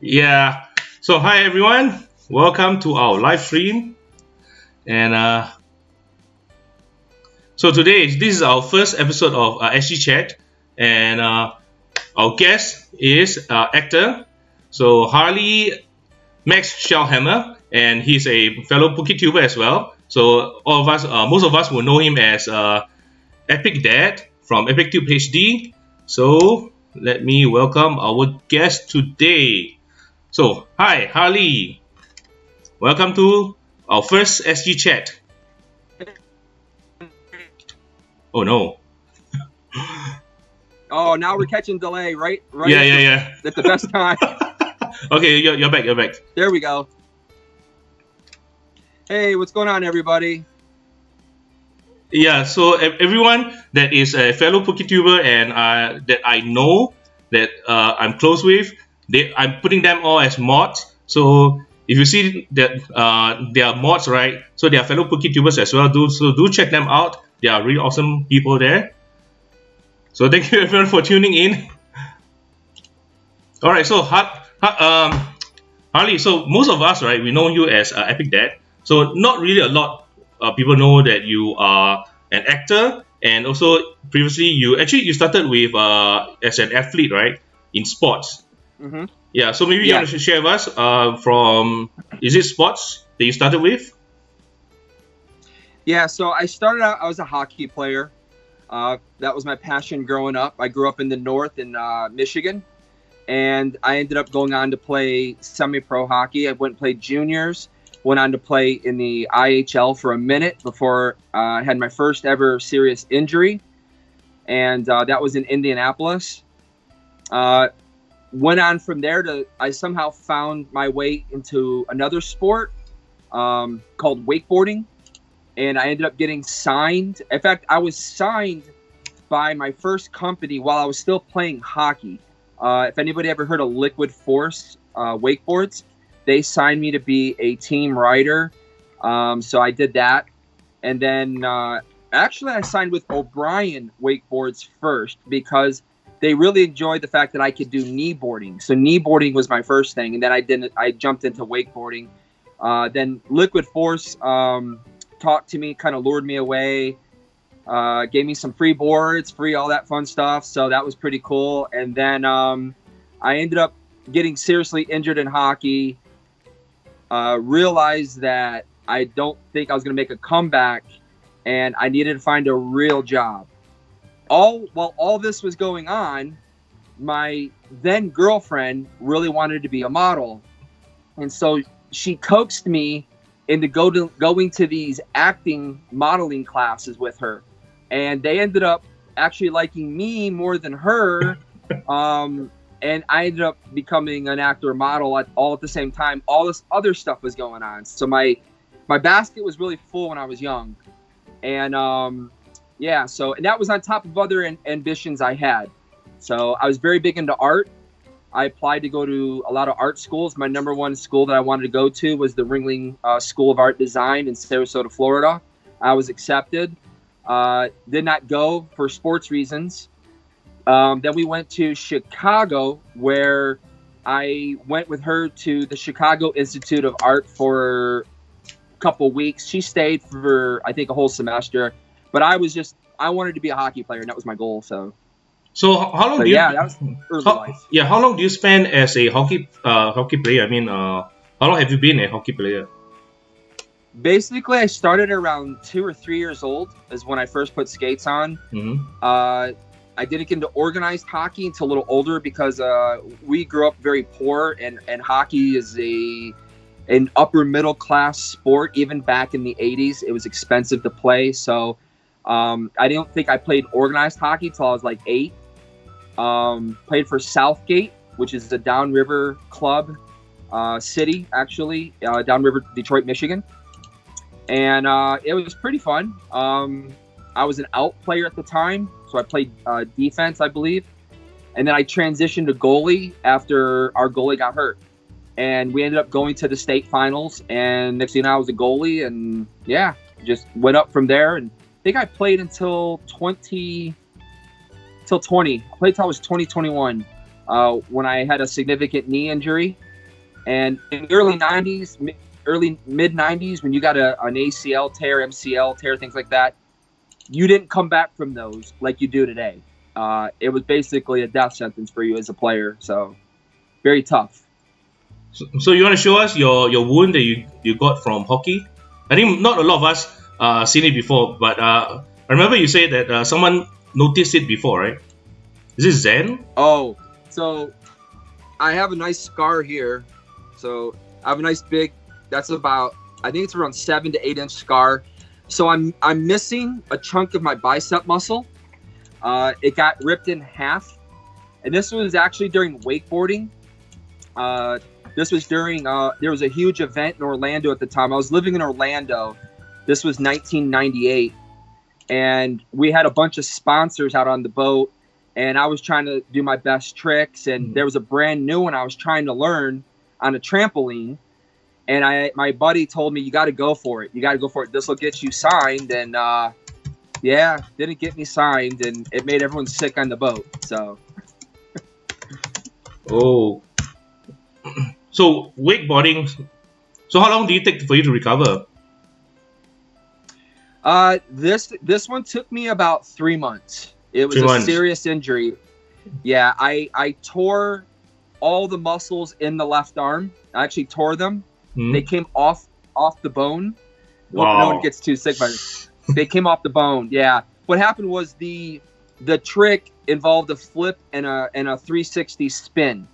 Yeah. So hi everyone. Welcome to our live stream. And so today this is our first episode of SG Chat, and our guest is actor. So Harley Max Shellhammer, and he's a fellow PokeTuber as well. So all of us, most of us will know him as Epic Dad from EpicTube HD. So let me welcome our guest today. So, hi, Harley. Welcome to our first SG chat. Oh no. Oh, now we're catching delay, right? Yeah. At the best time. Okay, you're back. There we go. Hey, what's going on, everybody? Yeah. So everyone that is a fellow PokeTuber and that I know that I'm close with, I'm putting them all as mods. So if you see that they are mods, right? So they are fellow PokeTubers as well. Do check them out. They are really awesome people there. So thank you everyone for tuning in. All right. So Harley. So most of us, right? We know you as Epic Dad. So not really a lot of people know that you are an actor, and also previously you started with as an athlete, right? In sports. Mm-hmm. Yeah, so maybe you want to share with us is it sports that you started with? Yeah, so I started out, I was a hockey player. That was my passion growing up. I grew up in the north in Michigan, and I ended up going on to play semi-pro hockey. I went and played juniors, went on to play in the IHL for a minute before I had my first ever serious injury, and that was in Indianapolis. Went on from there I somehow found my way into another sport called wakeboarding, and I ended up getting signed. In fact, I was signed by my first company while I was still playing hockey. If anybody ever heard of Liquid Force wakeboards, they signed me to be a team rider. So I did that, and then actually I signed with O'Brien Wakeboards first because they really enjoyed the fact that I could do kneeboarding. So kneeboarding was my first thing, and then I jumped into wakeboarding. Then Liquid Force talked to me, kind of lured me away, gave me some free boards, free all that fun stuff. So that was pretty cool. And then I ended up getting seriously injured in hockey. Realized that I don't think I was going to make a comeback, and I needed to find a real job. While all this was going on, my then girlfriend really wanted to be a model. And so she coaxed me into going to these acting modeling classes with her. And they ended up actually liking me more than her. And I ended up becoming an actor or model all at the same time. All this other stuff was going on. So my basket was really full when I was young. And and that was on top of other ambitions I had. So I was very big into art. I applied to go to a lot of art schools. My number one school that I wanted to go to was the Ringling School of Art Design in Sarasota, Florida. I was accepted. Did not go for sports reasons. Then we went to Chicago, where I went with her to the Chicago Institute of Art for a couple weeks. She stayed for, I think, a whole semester. But I wanted to be a hockey player, and that was my goal. So how long that was early life. Yeah, how long do you spend as a hockey player? I mean, how long have you been a hockey player? Basically, I started around 2 or 3 years old is when I first put skates on. Mm-hmm. I didn't get into organized hockey until a little older because we grew up very poor, and hockey is an upper middle class sport. Even back in the 80s, it was expensive to play. So I don't think I played organized hockey till I was like 8. Played for Southgate, which is a downriver club city, actually, downriver Detroit, Michigan. And it was pretty fun. I was an out player at the time, so I played defense, I believe. And then I transitioned to goalie after our goalie got hurt. And we ended up going to the state finals. And next thing you know, I was a goalie. And just went up from there. And I think I played until 20. I played until I was 21 when I had a significant knee injury. And in the early 90s, early mid 90s, when you got an ACL tear, MCL tear, things like that, you didn't come back from those like you do today. It was basically a death sentence for you as a player. So very tough. So you want to show us your wound that you got from hockey? I think not a lot of us seen it before, but I remember you said that someone noticed it before, right? Is it Zen? Oh, so I have a nice scar here. So I have a nice big, that's about, I think it's around 7 to 8 inch scar. So I'm missing a chunk of my bicep muscle. It got ripped in half. And this was actually during wakeboarding. This was during, there was a huge event in Orlando at the time. I was living in Orlando. This was 1998. And we had a bunch of sponsors out on the boat. And I was trying to do my best tricks. And there was a brand new one I was trying to learn on a trampoline. And my buddy told me, you got to go for it. You got to go for it. This will get you signed. And yeah, didn't get me signed. And it made everyone sick on the boat. So. Oh. So wakeboarding. So how long do you take for you to recover? This one took me about 3 months. It was a serious injury. Yeah, I tore all the muscles in the left arm. I actually tore them. They came off the bone. Wow. No one gets too sick by it. They came off the bone. Yeah. What happened was the trick involved a flip and a 360 spin,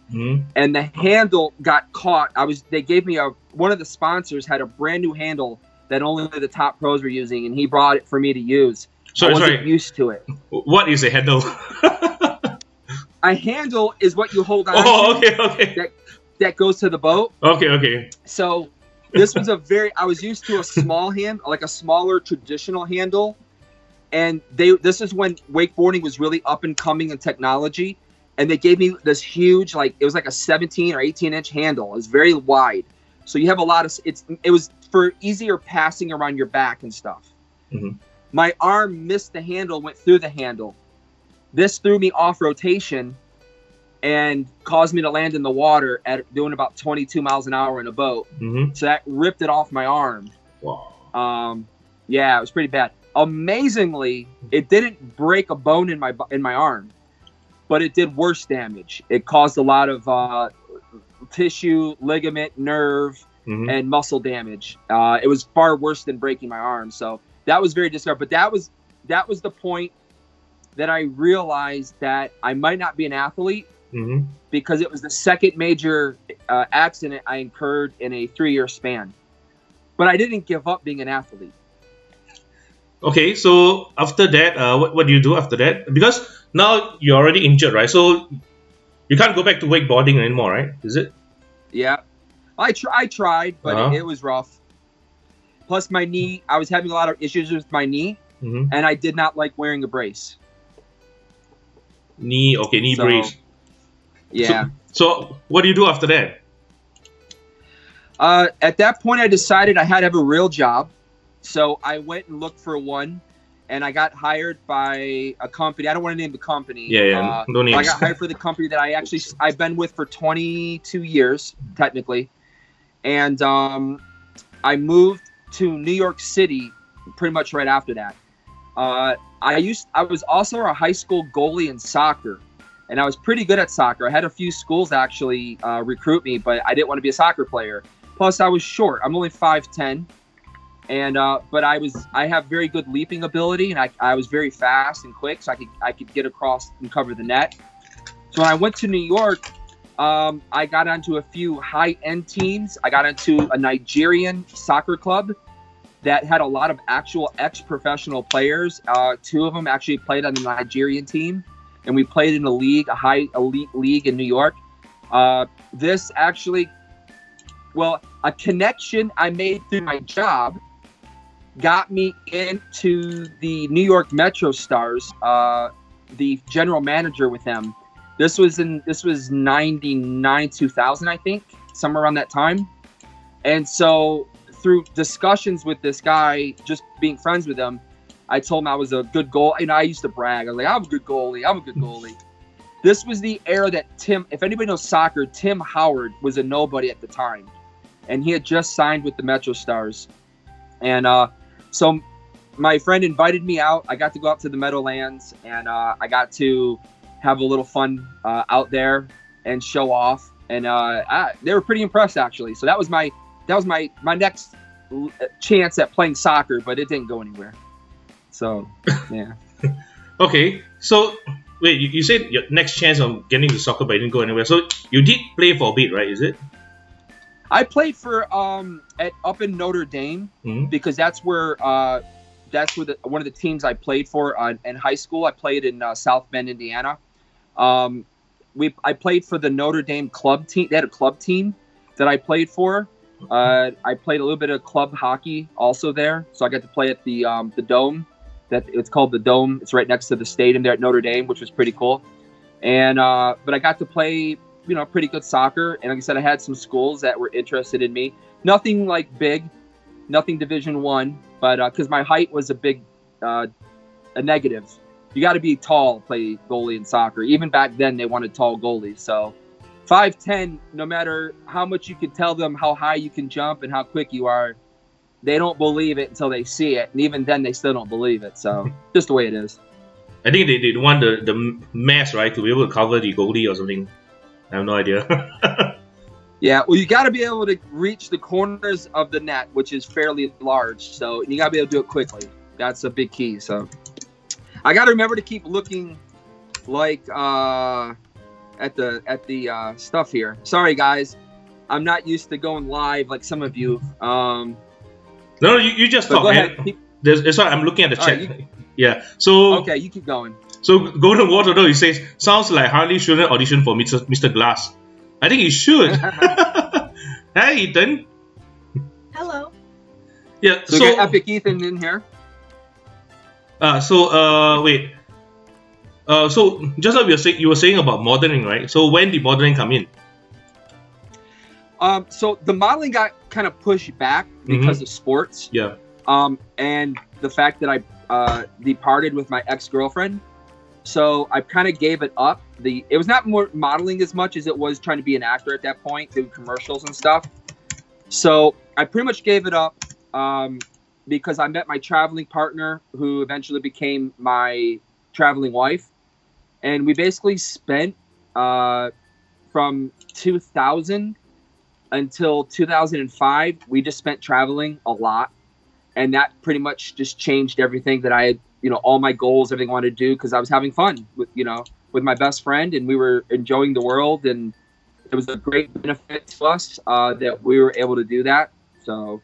and the handle got caught. They gave me one of the sponsors had a brand new handle that only the top pros were using, and he brought it for me to use. I wasn't used to it. What is a handle? A handle is what you hold on to. Oh, okay. That goes to the boat. Okay. So this was I was used to a small hand, like a smaller traditional handle. And this is when wakeboarding was really up and coming in technology. And they gave me this huge, it was like a 17 or 18 inch handle. It was very wide. So you have a lot of, it was for easier passing around your back and stuff. My arm missed the handle, went through the handle. This threw me off rotation and caused me to land in the water at doing about 22 miles an hour in a boat. So that ripped it off my arm. Wow. Yeah, it was pretty bad. Amazingly, it didn't break a bone in my arm, but it did worse damage. It caused a lot of tissue, ligament, nerve, and muscle damage. It was far worse than breaking my arm. So that was very discouraging. But that was the point that I realized that I might not be an athlete because it was the second major accident I incurred in a 3-year span. But I didn't give up being an athlete. Okay, so after that, what do you do after that? Because now you're already injured, right? So you can't go back to wakeboarding anymore, right? Is it? Yeah, I tried, but it was rough. Plus my knee, I was having a lot of issues with my knee, and I did not like wearing a brace. Knee brace. Yeah. So what do you do after that? At that point, I decided I had to have a real job. So I went and looked for one, and I got hired by a company. I don't want to name the company. Yeah. No names. I got hired for the company that I've been with for 22 years, technically. And I moved to New York City pretty much right after that. I was also a high school goalie in soccer, and I was pretty good at soccer. I had a few schools actually recruit me, but I didn't want to be a soccer player. Plus, I was short. I'm only 5'10". And but I have very good leaping ability, and I was very fast and quick, so I could get across and cover the net. So when I went to New York, I got onto a few high-end teams. I got into a Nigerian soccer club that had a lot of actual ex-professional players. 2 of them actually played on the Nigerian team, and we played in a high elite league in New York. This actually, a connection I made through my job got me into the New York Metro Stars, the general manager with them. This was 99, 2000, I think, somewhere around that time. And so through discussions with this guy, just being friends with him, I told him I was a good goalie. I used to brag. I was like, I'm a good goalie. This was the era that if anybody knows soccer, Tim Howard was a nobody at the time. And he had just signed with the Metro Stars. And so my friend invited me out. I got to go out to the Meadowlands, and I got to have a little fun out there and show off. And they were pretty impressed, actually. So that was my next chance at playing soccer, but it didn't go anywhere. So, yeah. Okay, so wait, you said your next chance of getting to soccer, but it didn't go anywhere. So you did play for a bit, right? Is it? I played for up in Notre Dame because that's where one of the teams I played for in high school. I played in South Bend, Indiana. I played for the Notre Dame club team. They had a club team that I played for. I played a little bit of club hockey also there, so I got to play at the Dome. It's called the Dome. It's right next to the stadium there at Notre Dame, which was pretty cool. And but I got to play, pretty good soccer. And like I said, I had some schools that were interested in me. Nothing like big, nothing Division I, but because my height was a negative. You got to be tall to play goalie in soccer. Even back then, they wanted tall goalies. So 5'10", no matter how much you can tell them how high you can jump and how quick you are, they don't believe it until they see it. And even then, they still don't believe it. So just the way it is. I think they want the mass, right, to be able to cover the goalie or something. I have no idea. Yeah, well, you got to be able to reach the corners of the net, which is fairly large. So you got to be able to do it quickly. That's a big key. So I got to remember to keep looking like at the stuff here. Sorry, guys. I'm not used to going live like some of you. No, you just talk, man. That's why I'm looking at the chat. Right, yeah. So okay, you keep going. So Golden Water though, he says, sounds like Harley shouldn't audition for Mr. Glass. I think he should. Hi, Ethan. Hello. Yeah. So we got Epic Ethan in here. Wait. So just like you were saying about modeling, right? So when did modeling come in? So the modeling got kind of pushed back because of sports. Yeah. And the fact that I departed with my ex-girlfriend. So I kind of gave it up. It was not more modeling as much as it was trying to be an actor at that point, doing commercials and stuff. So I pretty much gave it up because I met my traveling partner, who eventually became my traveling wife. And we basically spent from 2000 until 2005, we just spent traveling a lot. And that pretty much just changed everything that I had, all my goals, everything I wanted to do, because I was having fun with my best friend, and we were enjoying the world, and it was a great benefit to us that we were able to do that. So,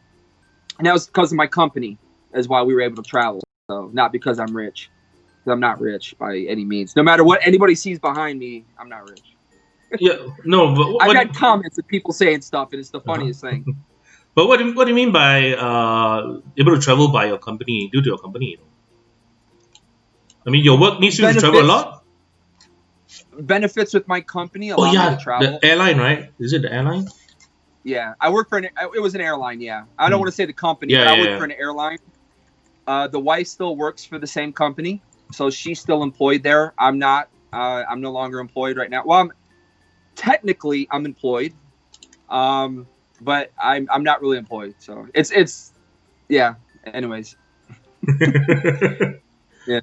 and that was because of my company is why we were able to travel. So not because I'm rich, because I'm not rich by any means. No matter what anybody sees behind me, I'm not rich. Yeah, no, but I've had comments of people saying stuff, and it's the funniest thing. But what do you mean by able to travel by your company, due to your company? I mean, your work needs you to travel a lot? Benefits with my company allow me to travel. The airline, right? Is it the airline? Yeah, I work for it was an airline, yeah. I don't want to say the company, but I work for an airline. The wife still works for the same company, so she's still employed there. I'm not. I'm no longer employed right now. Well, technically I'm employed, but I'm not really employed. So it's yeah. Anyways. Yeah.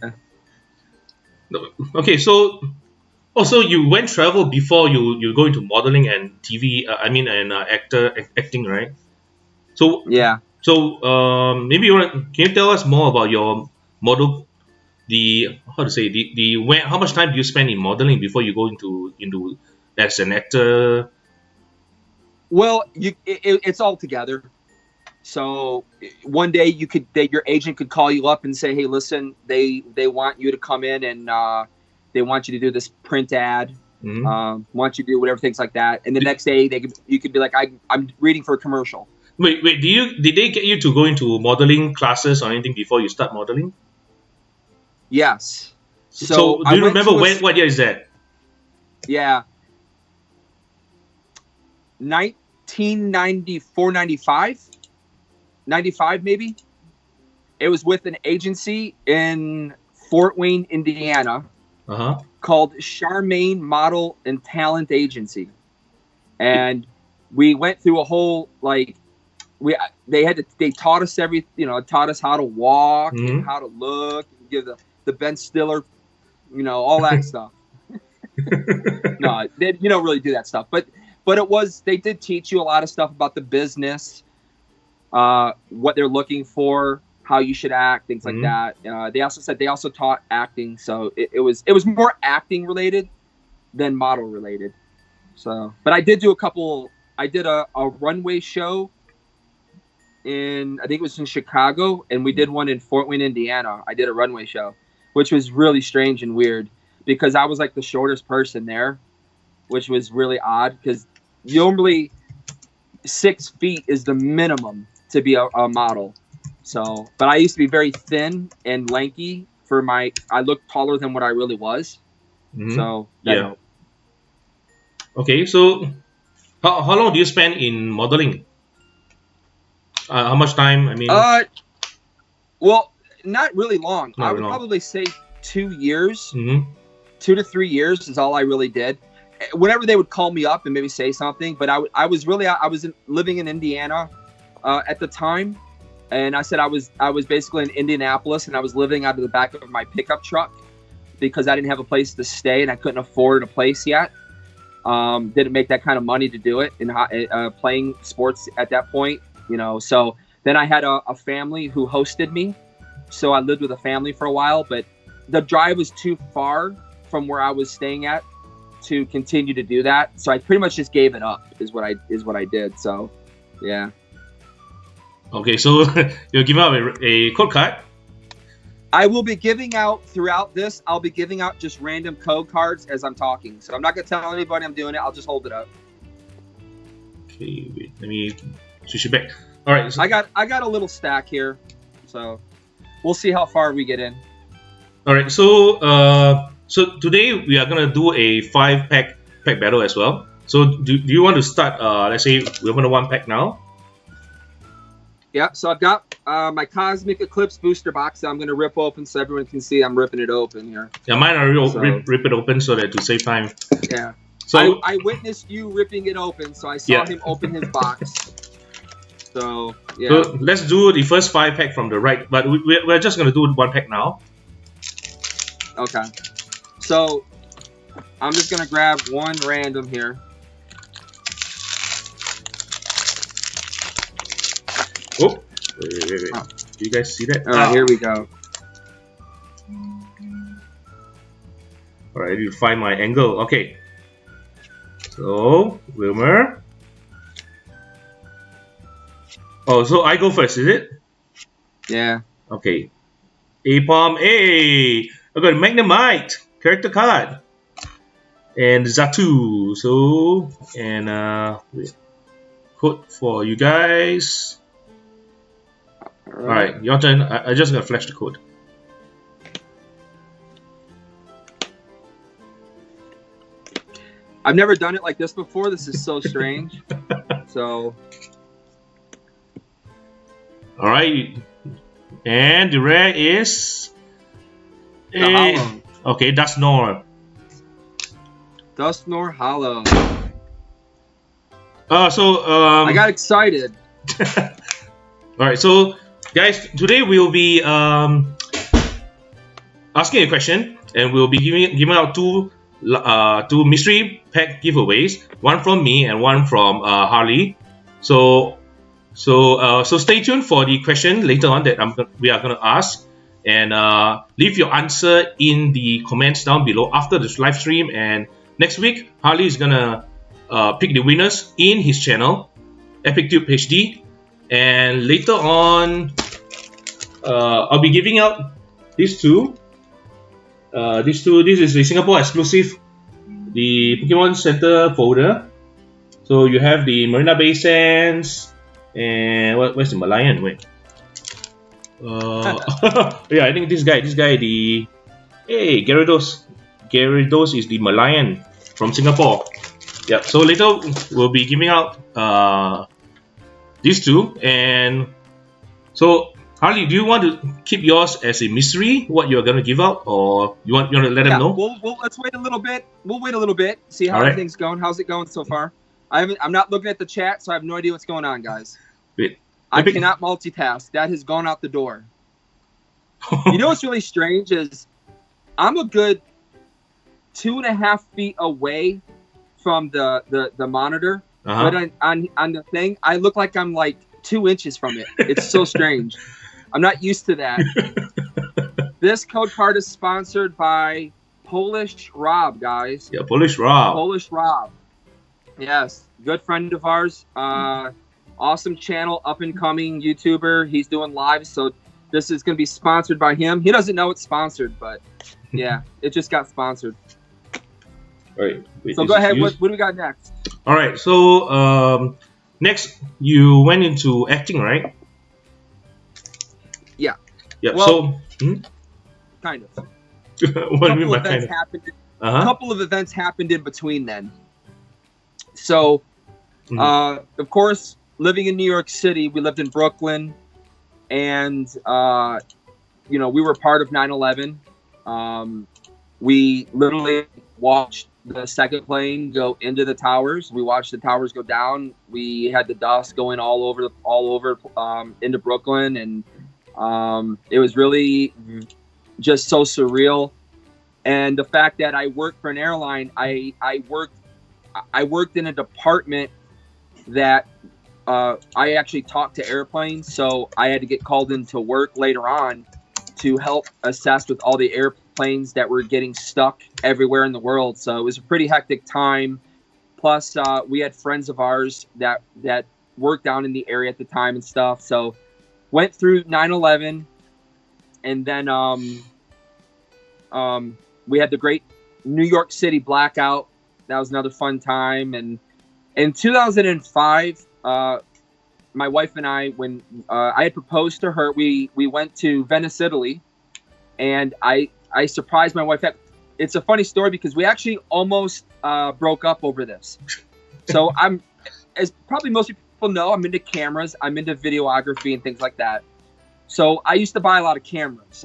Okay, so also you went travel before you go into modeling and TV. Acting, right? So yeah. So maybe can you tell us more about your model? How much time do you spend in modeling before you go into as an actor? Well, it's all together. So one day your agent could call you up and say, "Hey, listen, they want you to come in and they want you to do this print ad, want you to do whatever, things like that." And the next day you could be like, "I'm reading for a commercial." Wait, did they get you to go into modeling classes or anything before you start modeling? Yes. So do you remember what year is that? Yeah. 1994, 95. 95 maybe. It was with an agency in Fort Wayne, Indiana, called Charmaine Model and Talent Agency, and we went through a whole they taught us taught us how to walk and how to look and give the Ben Stiller, all that stuff. No, you don't really do that stuff, but they did teach you a lot of stuff about the business, what they're looking for, how you should act, things like that. They also taught acting, so it was more acting related than model related. So, but I did do I did a runway show I think it was in Chicago, and we did one in Fort Wayne, Indiana. I did a runway show, which was really strange and weird because I was like the shortest person there, which was really odd because normally 6 feet is the minimum to be a model. So, but I used to be very thin and lanky I looked taller than what I really was. So, yeah. Okay, so how long do you spend in modeling? How much time? I mean, well, not really long. I would probably say 2 years. 2 to 3 years is all I really did. Whenever they would call me up and maybe say something, but I was living in Indiana at the time, and I said I was basically in Indianapolis, and I was living out of the back of my pickup truck because I didn't have a place to stay and I couldn't afford a place yet. Didn't make that kind of money to do it in playing sports at that point. So then I had a family who hosted me. So I lived with a family for a while, but the drive was too far from where I was staying at to continue to do that. So I pretty much just gave it up is what I did. So, yeah. Okay. So you'll give out a code card. I will be giving out throughout this. I'll be giving out just random code cards as I'm talking. So I'm not going to tell anybody I'm doing it. I'll just hold it up. Okay. Wait, let me switch it back. All right. So I got a little stack here, so we'll see how far we get in. All right. So so today we are gonna do a 5-pack battle as well. So do you want to start? Let's say we're gonna 1-pack now. Yeah. So I've got my Cosmic Eclipse booster box that I'm gonna rip open so everyone can see I'm ripping it open here. Yeah, mine are rip it open so that to save time. Yeah. So I witnessed you ripping it open, so I saw him open his box. So, yeah. So let's do the first 5-pack from the right, but we're just going to do 1-pack now. Okay. So, I'm just going to grab one random here. Oh, wait. Oh. Do you guys see that? All right, here we go. All right, I need to find my angle. Okay. So, Wilmer. Oh, so I go first, is it? Yeah. Okay. A-Palm A. I got Magnemite character card. And Zatu. So, and code for you guys. Alright, your turn. I just gotta flash the code. I've never done it like this before. This is so strange. So. Alright. And the rare is okay, Dusknoir. Dusknoir Hollow. I got excited. Alright, so guys, today we'll be asking a question, and we'll be giving out two mystery pack giveaways, one from me and one from Harley. So stay tuned for the question later on that we are going to ask, and leave your answer in the comments down below after this live stream. And next week, Harley is going to pick the winners in his channel, EpicTube HD. And later on, I'll be giving out these two. This is the Singapore exclusive, the Pokemon Center folder. So you have the Marina Bay Sands. And where's the Malayan? Wait. Yeah, I think this guy, Gyarados. Gyarados is the Malayan from Singapore. Yeah. So later we'll be giving out these two, and so Harley, do you want to keep yours as a mystery, what you're going to give out, or you want to let them know? We'll let's wait a little bit. We'll wait a little bit, see how All right. everything's going. How's it going so far? I'm not looking at the chat, so I have no idea what's going on, guys. Wait. I cannot multitask. That has gone out the door. You know what's really strange is I'm a good 2.5 feet away from the monitor, but on the thing, I look like I'm like 2 inches from it. It's so strange. I'm not used to that. This code card is sponsored by Polish Rob, guys. Yeah, Polish Rob. Polish Rob. Yes, good friend of ours. Awesome channel, up and coming YouTuber. He's doing live, so this is going to be sponsored by him. He doesn't know it's sponsored, but yeah, it just got sponsored. All right. Wait, so go ahead. What do we got next? All right. So next, you went into acting, right? Yeah. Yeah. Well, so kind of. What do you mean by kind of? A couple of events happened in between then. So, of course, living in New York City, we lived in Brooklyn, and we were part of 9/11. We literally watched the second plane go into the towers. We watched the towers go down. We had the dust going all over into Brooklyn, and it was really just so surreal. And the fact that I worked for an airline, I worked in a department that I actually talked to airplanes, so I had to get called into work later on to help assess with all the airplanes that were getting stuck everywhere in the world. So it was a pretty hectic time. Plus, we had friends of ours that worked down in the area at the time and stuff. So went through 9/11, and then we had the great New York City blackout. That was another fun time. And in 2005, my wife and I, when I had proposed to her, we went to Venice, Italy, and I surprised my wife. It's a funny story because we actually almost broke up over this. So as probably most people know, I'm into cameras. I'm into videography and things like that. So I used to buy a lot of cameras.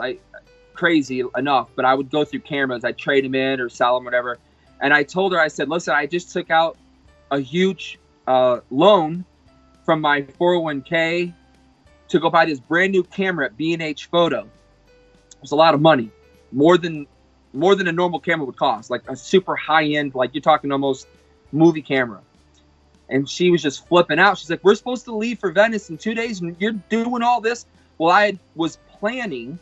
Crazy enough, but I would go through cameras. I'd trade them in or sell them, whatever. And I told her, I said, listen, I just took out a huge loan from my 401k to go buy this brand new camera at B&H Photo. It was a lot of money, more than a normal camera would cost, like a super high end, like you're talking almost movie camera. And she was just flipping out. She's like, we're supposed to leave for Venice in 2 days and you're doing all this. Well, I was planning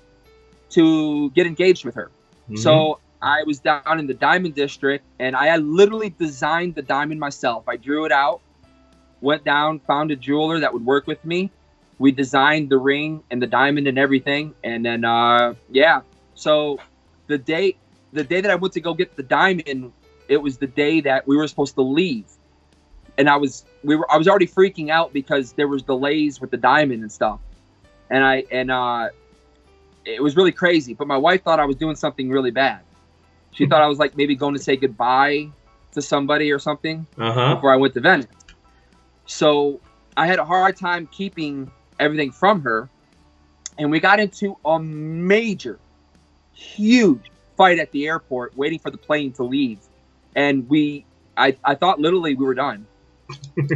to get engaged with her. So I was down in the Diamond District, and I literally designed the diamond myself. I drew it out, went down, found a jeweler that would work with me. We designed the ring and the diamond and everything. And then, so the day that I went to go get the diamond, it was the day that we were supposed to leave. And I was already freaking out because there was delays with the diamond and stuff. And it was really crazy, but my wife thought I was doing something really bad. She thought I was like maybe going to say goodbye to somebody or something before I went to Venice. So I had a hard time keeping everything from her, and we got into a major, huge fight at the airport waiting for the plane to leave. And I thought literally we were done.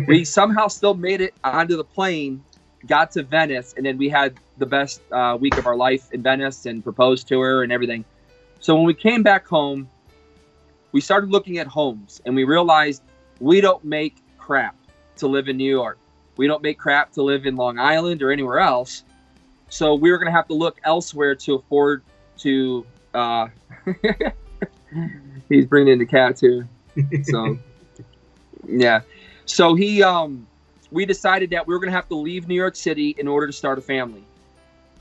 We somehow still made it onto the plane, got to Venice, and then we had the best week of our life in Venice and proposed to her and everything. So when we came back home, we started looking at homes, and we realized we don't make crap to live in New York. We don't make crap to live in Long Island or anywhere else. So we were going to have to look elsewhere to afford to he's bringing in the cats here. So yeah. So we decided that we were going to have to leave New York City in order to start a family.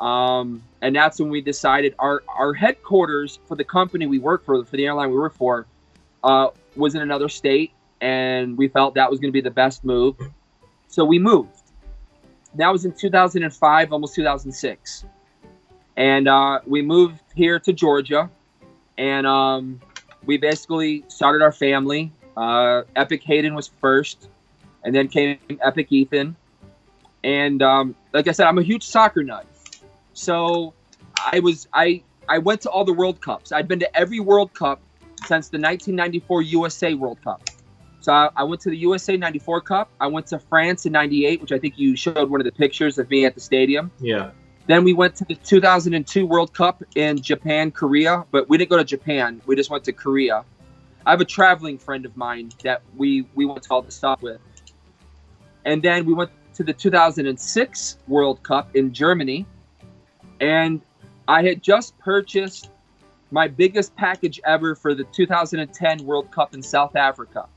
And that's when we decided our headquarters for the company we work for the airline we work for, was in another state, and we felt that was going to be the best move. So we moved. That was in 2005, almost 2006. And we moved here to Georgia, and we basically started our family. Epic Hayden was first, and then came Epic Ethan. And like I said, I'm a huge soccer nut. So I went to all the World Cups. I'd been to every World Cup since the 1994 USA World Cup. So I went to the USA 94 Cup. I went to France in 98, which I think you showed one of the pictures of me at the stadium. Yeah. Then we went to the 2002 World Cup in Japan, Korea, but we didn't go to Japan. We just went to Korea. I have a traveling friend of mine that we went to all the stuff with. And then we went to the 2006 World Cup in Germany. And I had just purchased my biggest package ever for the 2010 World Cup in South Africa.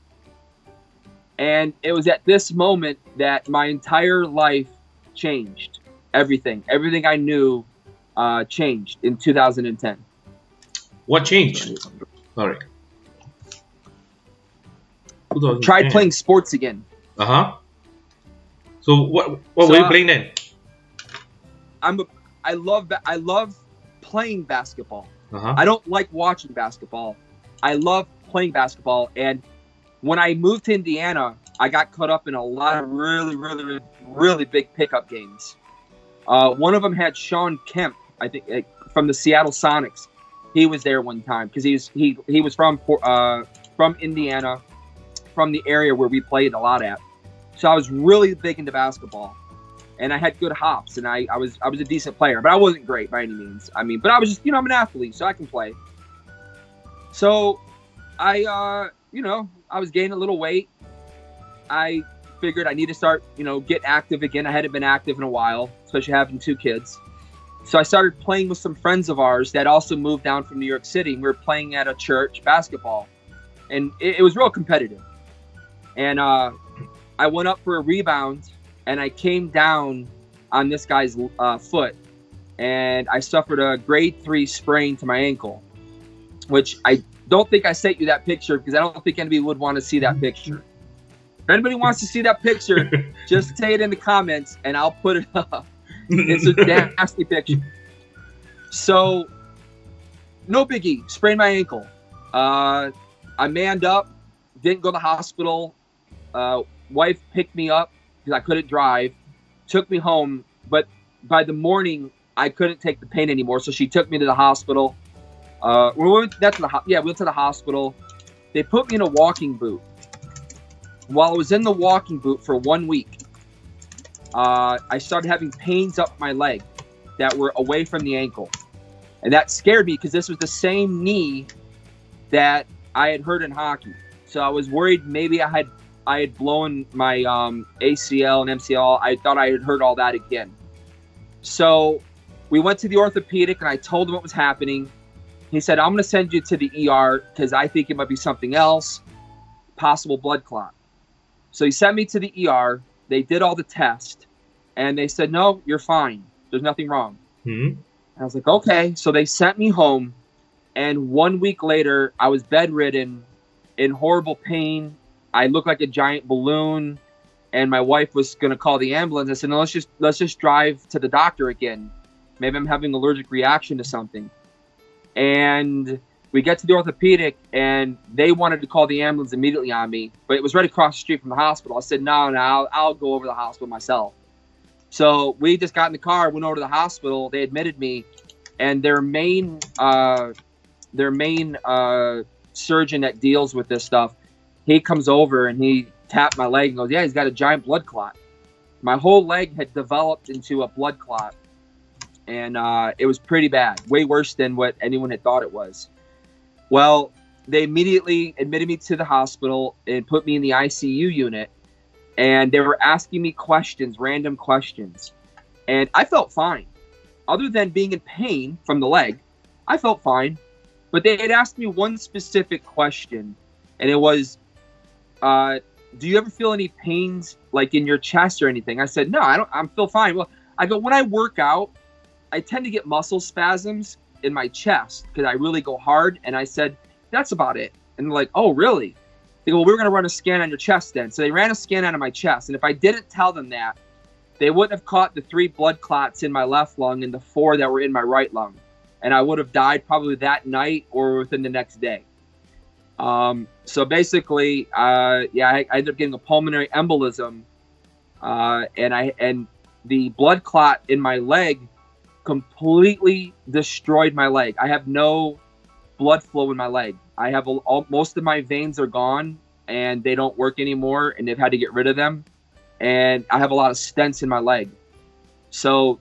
And it was at this moment that my entire life changed. Everything I knew changed in 2010. What changed? Sorry. Tried playing sports again. So what were you playing then? I love playing basketball. Uh-huh. I don't like watching basketball. I love playing basketball. And when I moved to Indiana, I got caught up in a lot of really, really, really big pickup games. One of them had Sean Kemp, I think, from the Seattle Sonics. He was there one time because he was from Indiana, from the area where we played a lot at. So I was really big into basketball, and I had good hops, and I was a decent player, but I wasn't great by any means. I mean, but I was just, I'm an athlete, so I can play. So I was gaining a little weight. I figured I need to start, get active again. I hadn't been active in a while, especially having 2 kids. So I started playing with some friends of ours that also moved down from New York City. We were playing at a church basketball, and it was real competitive. And I went up for a rebound, and I came down on this guy's foot, and I suffered a grade 3 sprain to my ankle, which I don't think I sent you that picture because I don't think anybody would want to see that picture. If anybody wants to see that picture, just say it in the comments, and I'll put it up. It's a nasty picture. So, no biggie. Sprained my ankle. I manned up. Didn't go to the hospital. Wife picked me up because I couldn't drive. Took me home. But by the morning, I couldn't take the pain anymore. So she took me to the hospital. We went to the hospital. They put me in a walking boot. While I was in the walking boot for 1 week, I started having pains up my leg that were away from the ankle. And that scared me because this was the same knee that I had hurt in hockey. So I was worried maybe I had blown my ACL and MCL. I thought I had hurt all that again. So we went to the orthopedic and I told him what was happening. He said, I'm going to send you to the ER because I think it might be something else, possible blood clot. So he sent me to the ER. They did all the tests, and they said, no, you're fine. There's nothing wrong. Mm-hmm. I was like, okay. So they sent me home, and 1 week later, I was bedridden in horrible pain. I looked like a giant balloon, and my wife was going to call the ambulance. I said, no, let's just drive to the doctor again. Maybe I'm having an allergic reaction to something. And we get to the orthopedic, and they wanted to call the ambulance immediately on me, but it was right across the street from the hospital. I said, no, I'll go over to the hospital myself. So we just got in the car, went over to the hospital. They admitted me, and their main surgeon that deals with this stuff, he comes over and he tapped my leg and goes, yeah, he's got a giant blood clot. My whole leg had developed into a blood clot, and it was pretty bad, way worse than what anyone had thought it was. Well, they immediately admitted me to the hospital and put me in the ICU unit, and they were asking me questions, random questions, and I felt fine. Other than being in pain from the leg, I felt fine, but they had asked me one specific question, and it was, do you ever feel any pains like in your chest or anything? I said, no, I feel fine. Well, I go, when I work out, I tend to get muscle spasms in my chest because I really go hard. And I said, that's about it. And they're like, oh, really? They go, well, we're going to run a scan on your chest then. So they ran a scan out of my chest. And if I didn't tell them that, they wouldn't have caught the 3 blood clots in my left lung and the 4 that were in my right lung. And I would have died probably that night or within the next day. So basically, I ended up getting a pulmonary embolism. And the blood clot in my leg completely destroyed my leg. I have no blood flow in my leg. I have most of my veins are gone and they don't work anymore, and they've had to get rid of them. And I have a lot of stents in my leg. So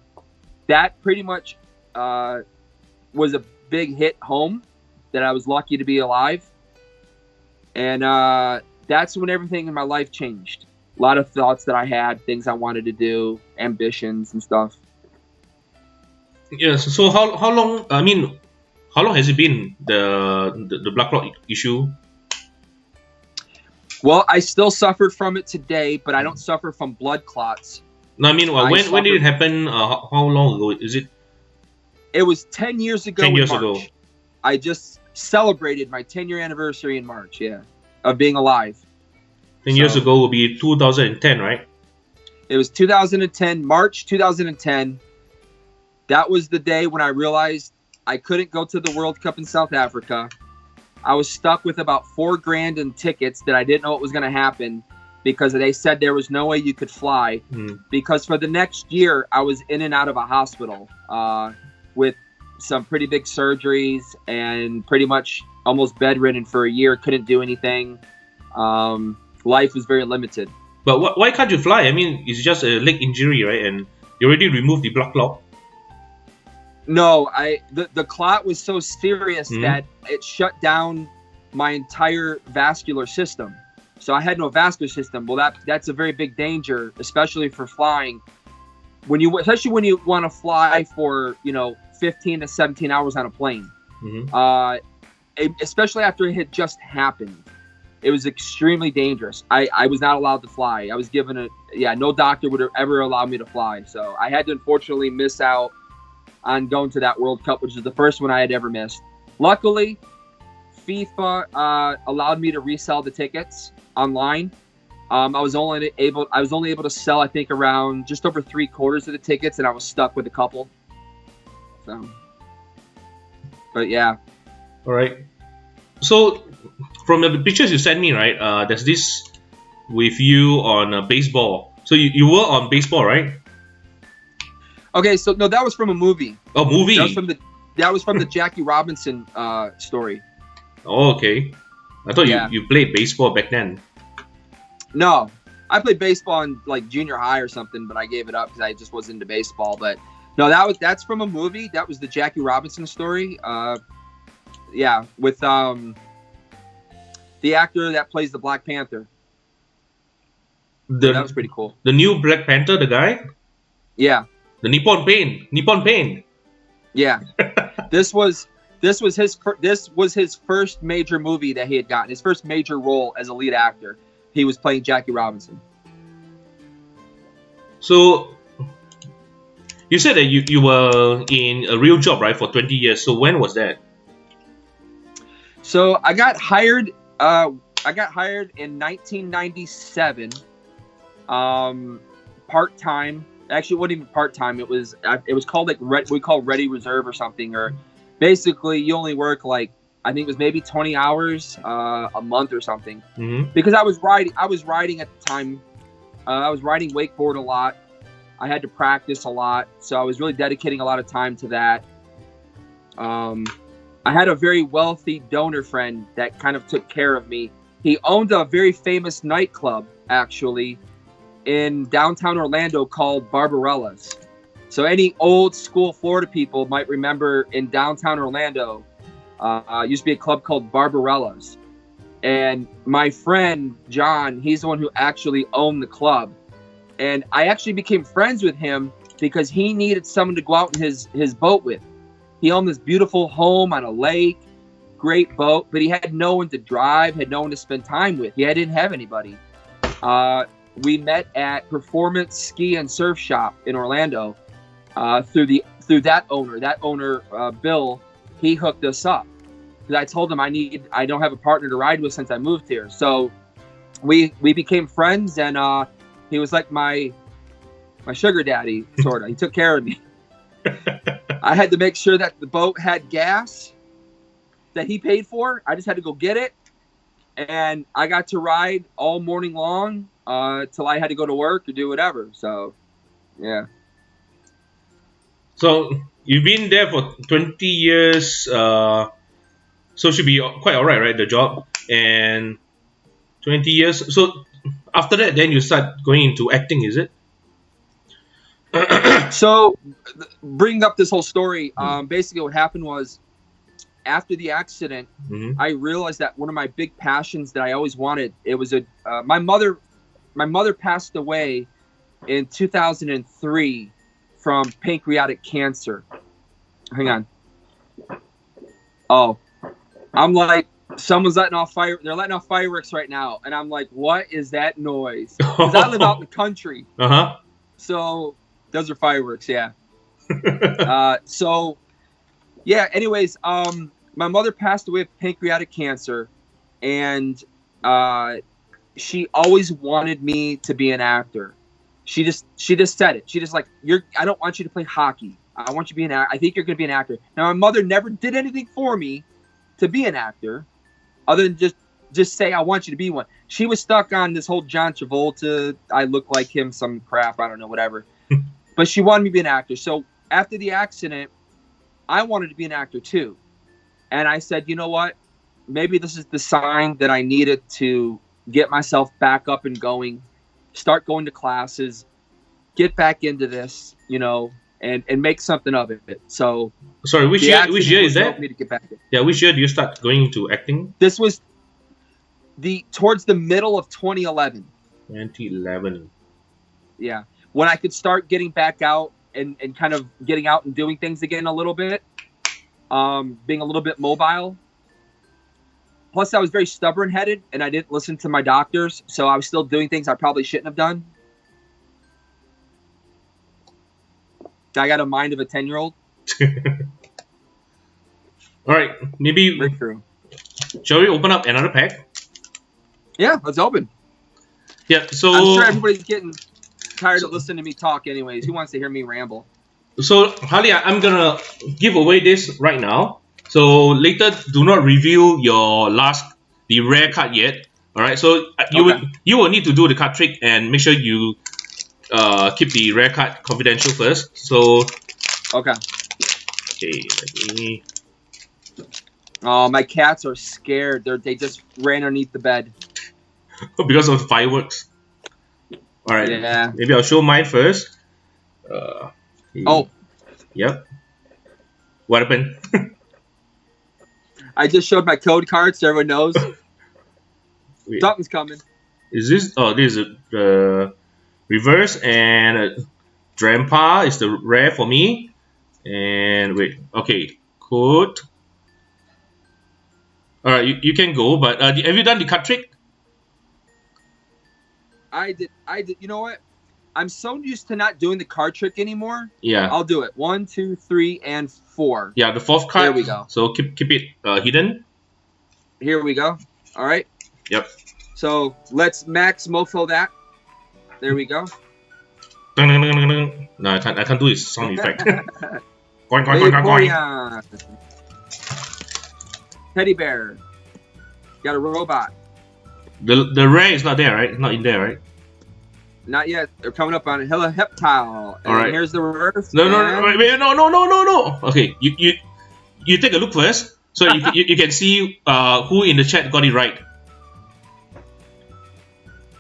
that pretty much was a big hit home that I was lucky to be alive. And that's when everything in my life changed. A lot of thoughts that I had, things I wanted to do, ambitions and stuff. Yes. So how long? I mean, how long has it been the blood clot issue? Well, I still suffered from it today, but I don't suffer from blood clots. No, I mean, when did it happen? How long ago is it? It was 10 years ago. 10 years in March. ago. I just celebrated my 10-year anniversary in March. Yeah, of being alive. 10 years ago will be 2010, right? It was 2010, March 2010. That was the day when I realized I couldn't go to the World Cup in South Africa. I was stuck with about $4,000 in tickets that I didn't know what was going to happen because they said there was no way you could fly. Because for the next year, I was in and out of a hospital with some pretty big surgeries and pretty much almost bedridden for a year. Couldn't do anything. Life was very limited. But why can't you fly? I mean, it's just a leg injury, right? And you already removed the blood clot. No, the clot was so serious that it shut down my entire vascular system. So I had no vascular system. Well, that's a very big danger, especially for flying. Especially when you want to fly for 15 to 17 hours on a plane. Especially after it had just happened, it was extremely dangerous. I was not allowed to fly. I was given no doctor would ever allow me to fly. So I had to unfortunately miss out on going to that World Cup, which is the first one I had ever missed. Luckily, FIFA allowed me to resell the tickets online. I was only able to sell, I think, around just over 3/4 of the tickets, and I was stuck with a couple. So, but yeah. All right. So, from the pictures you sent me, right? There's this with you on baseball. So you were on baseball, right? Okay, so no, that was from a movie. Oh, movie. That was from the Jackie Robinson story. Oh, okay. I thought you played baseball back then. No, I played baseball in like junior high or something, but I gave it up because I just wasn't into baseball. But no, that's from a movie. That was the Jackie Robinson story. With the actor that plays the Black Panther. That was pretty cool. The new Black Panther, the guy. Yeah. The Nippon Pain. Yeah. This was his first major movie that he had gotten. His first major role as a lead actor. He was playing Jackie Robinson. So you said that you were in a real job, right, for 20 years. So when was that? So I got hired in 1997, part-time. Actually, it wasn't even part-time. It was called we call Ready Reserve or something. Or basically, you only work like, I think it was maybe 20 hours a month or something. Because I was riding at the time. I was riding wakeboard a lot. I had to practice a lot, so I was really dedicating a lot of time to that. I had a very wealthy donor friend that kind of took care of me. He owned a very famous nightclub, actually, in downtown Orlando called Barbarella's. So any old school Florida people might remember in downtown Orlando, used to be a club called Barbarella's. And my friend, John, he's the one who actually owned the club. And I actually became friends with him because he needed someone to go out in his boat with. He owned this beautiful home on a lake, great boat, but he had no one to drive, had no one to spend time with. He didn't have anybody. We met at Performance Ski and Surf Shop in Orlando through that owner. That owner, Bill, he hooked us up. Because I told him I don't have a partner to ride with since I moved here. So we became friends, and he was like my sugar daddy, sort of. He took care of me. I had to make sure that the boat had gas that he paid for. I just had to go get it. And I got to ride all morning long till I had to go to work or do whatever. So, yeah. So you've been there for 20 years, so it should be quite alright, right? The job, and 20 years. So after that, then you start going into acting, is it? So, bringing up this whole story, basically what happened was, after the accident, I realized that one of my big passions that I always wanted, it was my mother passed away in 2003 from pancreatic cancer. Hang on. Oh, I'm like, someone's letting off fire. They're letting off fireworks right now, and I'm like, what is that noise? Because I live out in the country. So those are fireworks, yeah. So yeah. Anyways, my mother passed away of pancreatic cancer, and she always wanted me to be an actor. She just said it. She just like, I don't want you to play hockey. I want you to be an actor. I think you're going to be an actor. Now, my mother never did anything for me to be an actor, other than just say, I want you to be one. She was stuck on this whole John Travolta, I look like him, some crap, I don't know, whatever. But she wanted me to be an actor. So after the accident, I wanted to be an actor too. And I said, you know what? Maybe this is the sign that I needed to get myself back up and going, start going to classes, get back into this, and make something of it. So, sorry, which year is that? Me to get back in. Yeah, which year do you start going into acting? This was towards the middle of 2011. 2011. Yeah, when I could start getting back out and kind of getting out and doing things again a little bit, being a little bit mobile. Plus, I was very stubborn-headed, and I didn't listen to my doctors, so I was still doing things I probably shouldn't have done. I got a mind of a 10-year-old. All right, maybe shall we open up another pack? Yeah, let's open. Yeah, so I'm sure everybody's getting tired of listening to me talk anyways. Who wants to hear me ramble? So, Harley, I'm gonna give away this right now. So later, do not reveal the rare card yet. All right. So you will need to do the card trick and make sure you keep the rare card confidential first. So okay. Let me. Oh, my cats are scared. They just ran underneath the bed because of fireworks. All right. Yeah. Maybe I'll show mine first. Oh. Yep. What happened? I just showed my code card so everyone knows. Wait. Something's coming. Is this? Oh, this is the reverse, and Grandpa is the rare for me. And wait, okay, code. All right, you can go. But have you done the card trick? I did. You know what? I'm so used to not doing the card trick anymore. Yeah. I'll do it. 1, 2, 3, and 4. Yeah, the fourth card. There we go. So keep it hidden. Here we go. All right. Yep. So let's max mofo that. There we go. No, I can't do this sound effect. Going. Teddy bear. Got a robot. The rare is not there, right? Not in there, right? Not yet. They're coming up on Heptile. And Alright. Here's the reverse. No. Okay, you take a look first, so you can see who in the chat got it right.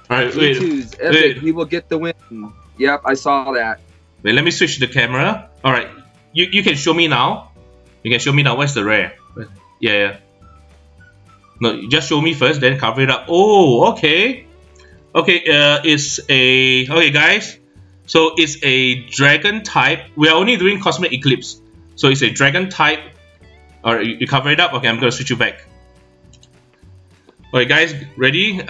Alright, wait. He will get the win. Yep, I saw that. Wait, let me switch the camera. Alright, you can show me now. You can show me now. Where's the rare? Yeah. No, you just show me first, then cover it up. Oh, okay. Okay, okay, guys. So it's a dragon type. We are only doing cosmic eclipse, so it's a dragon type. Alright, you cover it up. Okay, I'm gonna switch you back. Okay, guys, ready?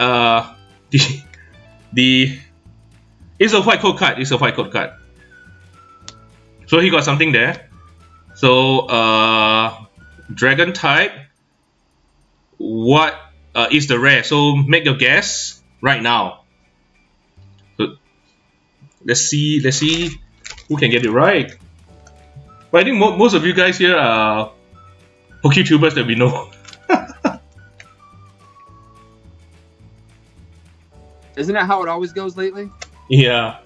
It's a white code card. It's a white code card. So he got something there. So dragon type. What is the rare? So make your guess right now. So let's see who can get it right. But I think most of you guys here are PokeTubers that we know. Isn't that how it always goes lately? Yeah.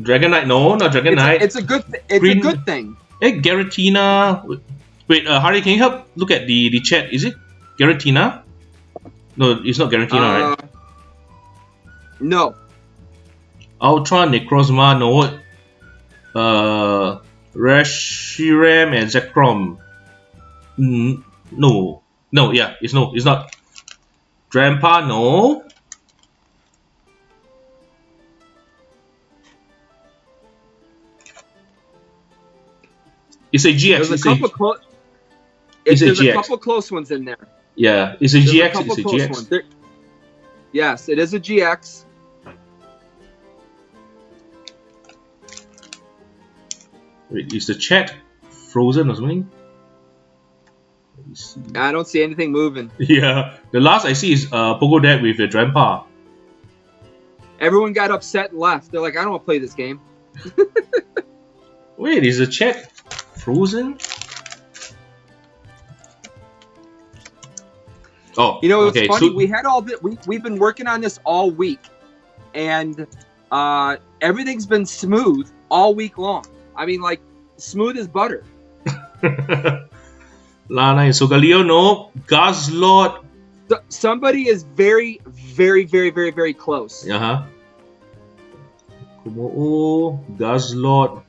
Dragonite, no, not Dragonite. It's a good thing. Garatina. Wait, Harley, can you help look at the chat? Is it Garatina? No, it's not Garatina, right? No. Ultra Necrozma, no. Reshiram and Zekrom. No. No, yeah, it's not. Drampa, no. It's a GX. There's a couple close ones in there. Yeah, it's a GX. It's a GX. Yes, it is a GX. Wait, is the chat frozen or something? I don't see anything moving. Yeah, the last I see is Pogo Deck with a Drampa. Everyone got upset and left. They're like, I don't want to play this game. Wait, is the chat frozen? Oh, you know, it's okay, funny. so We had all this. We've been working on this all week, and everything's been smooth all week long. I mean, like smooth as butter. Lana and Sogaleo, no. Gazlord. Somebody is very, very, very, very, very close. Kumo, Gazlord.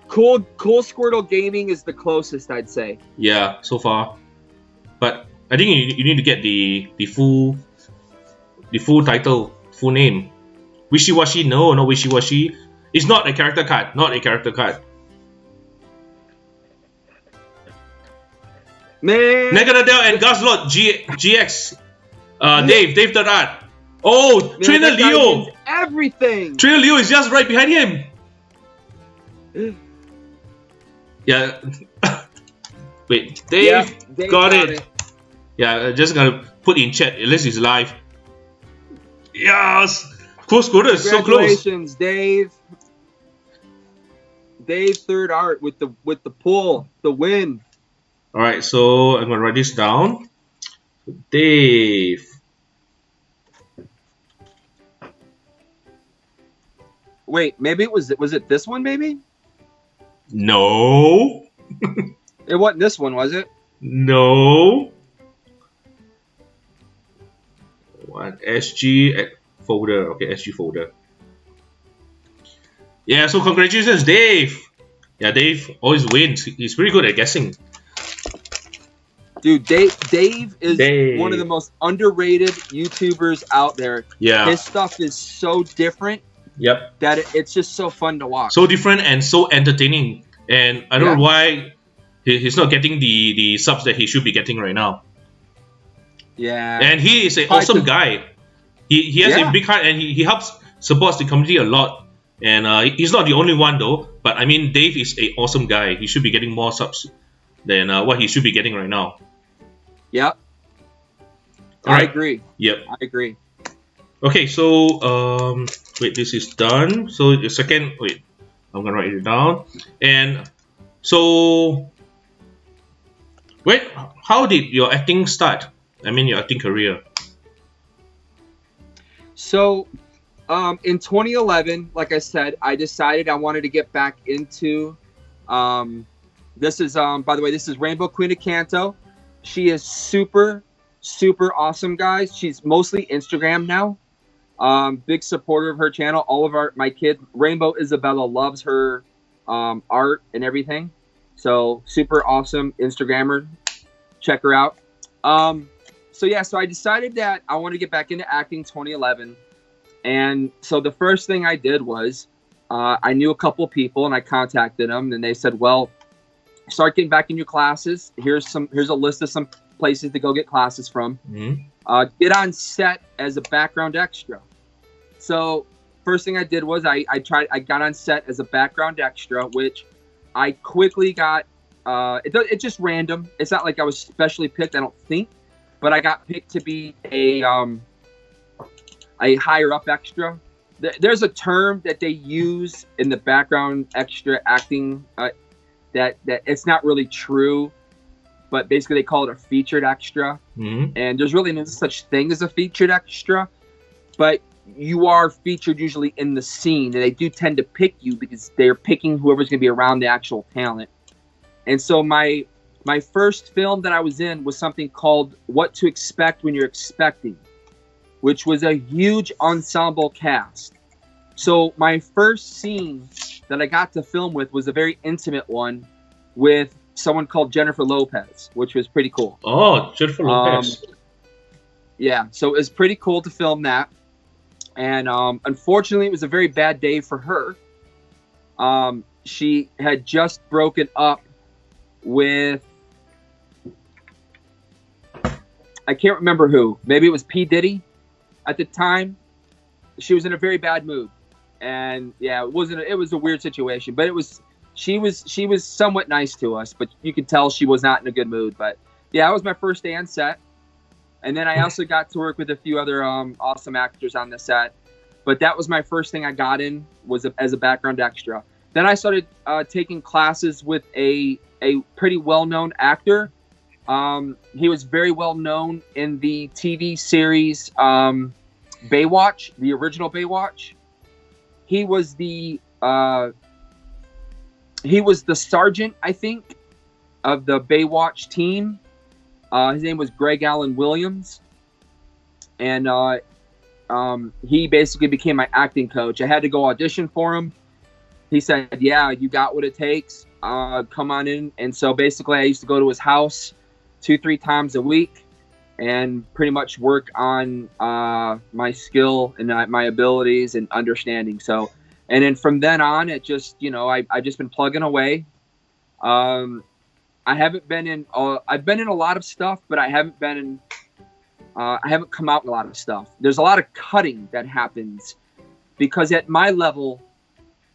Cool Squirtle Gaming is the closest, I'd say. Yeah, so far. But I think you need to get the full title, full name. Wishy-washy, no, not wishy-washy. It's not a character card, not a character card. Man. Neganadel and Gazlord GX. Dave the art. Oh, Man, Trainer that guy Leo. wins everything. Trainer Leo is just right behind him. Yeah. Wait, Dave got it. Yeah, just gonna put in chat. At least it's live. Yes. Close quarters, so close. Congratulations, Dave. Dave third art with the pull, the win. All right, so I'm gonna write this down. Dave. Wait, maybe was it this one? Maybe. No. It wasn't this one, was it? No. What SG folder? Okay, SG folder. Yeah, so congratulations, Dave. Yeah, Dave always wins. He's pretty good at guessing. Dude, Dave is one of the most underrated YouTubers out there. Yeah. His stuff is so different. Yep. That it's just so fun to watch. So different and so entertaining. And I don't know why he's not getting the subs that he should be getting right now. Yeah. And he is an awesome guy. He has a big heart and he helps supports the community a lot. And he's not the only one though. But I mean, Dave is an awesome guy. He should be getting more subs than what he should be getting right now. Yep. I agree. Yep. I agree. Okay, so wait, this is done. So the second, wait, I'm gonna write it down. And so, wait, how did your acting start? I mean, your acting career. So, in 2011, like I said, I decided I wanted to get back into. This is by the way, this is Rainbow Queen of Kanto. She is super awesome, guys. She's mostly Instagram now. Big supporter of her channel. All of my kids, Rainbow Isabella, loves her art and everything. So super awesome Instagrammer. Check her out. So yeah, so I decided that I wanted to get back into acting 2011. And so the first thing I did was I knew a couple people and I contacted them and they said, well, start getting back in your classes. Here's a list of some places to go get classes from. Get on set as a background extra. So first thing I did was I got on set as a background extra, which I quickly got. It's just random. It's not like I was specially picked, I don't think, but I got picked to be a higher up extra. There's a term that they use in the background extra acting that it's not really true, but basically they call it a featured extra. And there's really no such thing as a featured extra, but you are featured usually in the scene, and they do tend to pick you because they're picking whoever's going to be around the actual talent. And so my first film that I was in was something called What to Expect When You're Expecting, which was a huge ensemble cast. So my first scene that I got to film with was a very intimate one with someone called Jennifer Lopez, which was pretty cool. Oh, Jennifer Lopez. Yeah, so it was pretty cool to film that. And unfortunately, it was a very bad day for her. She had just broken up with, I can't remember who. Maybe it was P. Diddy at the time. She was in a very bad mood. And yeah, it was a weird situation, but she was somewhat nice to us, but you could tell she was not in a good mood. But yeah, that was my first day on set. And then I also got to work with a few other awesome actors on the set. But that was my first thing I got in, was as a background extra. Then I started taking classes with a pretty well-known actor. He was very well-known in the TV series Baywatch, the original Baywatch. He was the sergeant, I think, of the Baywatch team. His name was Greg Allen Williams, and he basically became my acting coach. I had to go audition for him. He said, "Yeah, you got what it takes. Come on in." And so basically, I used to go to his house 2-3 times a week and pretty much work on my skill and my abilities and understanding. So, and then from then on, it just, I've just been plugging away. I haven't been in. I've been in a lot of stuff, but I haven't been in. I haven't come out in a lot of stuff. There's a lot of cutting that happens because at my level,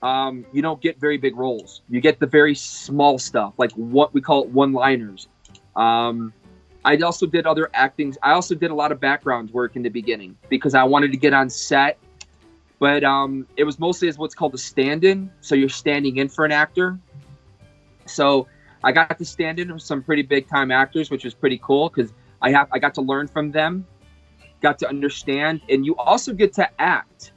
you don't get very big roles. You get the very small stuff, like what we call it one-liners. I also did other actings. I also did a lot of background work in the beginning because I wanted to get on set, but it was mostly as what's called a stand-in. So you're standing in for an actor. So I got to stand in with some pretty big-time actors, which was pretty cool because I got to learn from them, got to understand, and you also get to act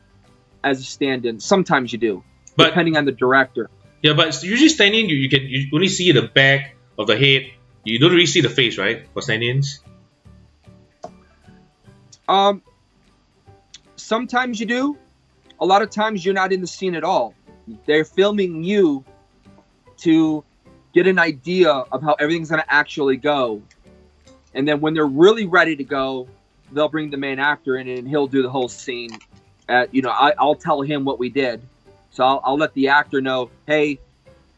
as a stand-in. Sometimes you do, depending on the director. Yeah, but usually stand-in, you only see the back of the head. You don't really see the face, right, for stand-ins? Sometimes you do. A lot of times you're not in the scene at all. They're filming you to get an idea of how everything's going to actually go. And then when they're really ready to go, they'll bring the main actor in and he'll do the whole scene. I'll tell him what we did. So I'll let the actor know, hey,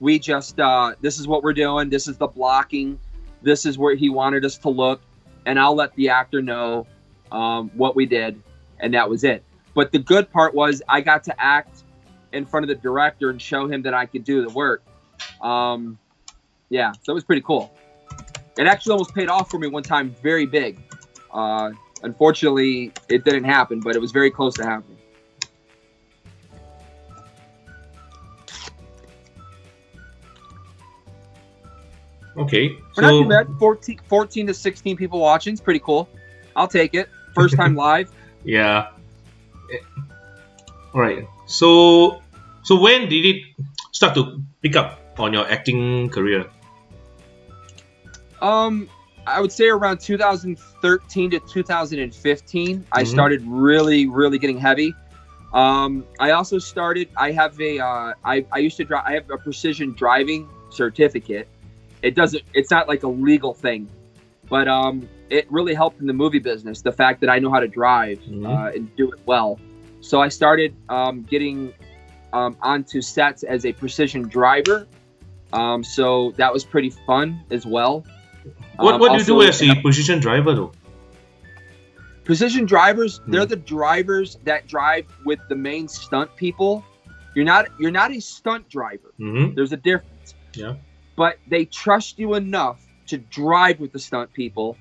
we just, this is what we're doing. This is the blocking. This is where he wanted us to look. And I'll let the actor know what we did. And that was it. But the good part was I got to act in front of the director and show him that I could do the work. Yeah, so it was pretty cool. It actually almost paid off for me one time, very big. Unfortunately, it didn't happen, but it was very close to happening. Okay. We're not too bad. 14 to 16 people watching. It's pretty cool. I'll take it. First time live. Yeah. All right. So when did it start to pick up on your acting career? I would say around 2013 to 2015, I started really, really getting heavy. I also started. I have I used to drive. I have a precision driving certificate. It's not like a legal thing, but it really helped in the movie business. The fact that I know how to drive and do it well. So I started getting onto sets as a precision driver. So that was pretty fun as well. What do you do as a precision driver though? Precision drivers, they're the drivers that drive with the main stunt people. You're not a stunt driver. There's a difference. Yeah. But they trust you enough to drive with the stunt people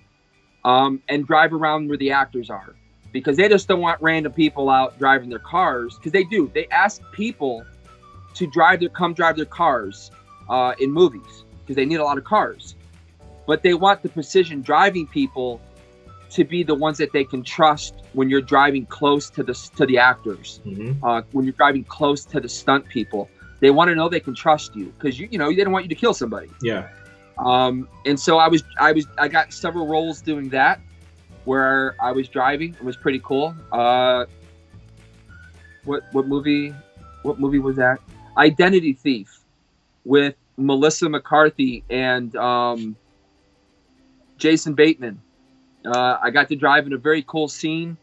and drive around where the actors are. Because they just don't want random people out driving their cars. Because they do. They ask people to come drive their cars in movies. Because they need a lot of cars. But they want the precision driving people to be the ones that they can trust when you're driving close to the actors. When you're driving close to the stunt people, they want to know they can trust you because you know they don't want you to kill somebody. Yeah. And so I got several roles doing that where I was driving. It was pretty cool. What movie was that? Identity Thief with Melissa McCarthy and Jason Bateman. I got to drive in a very cool scene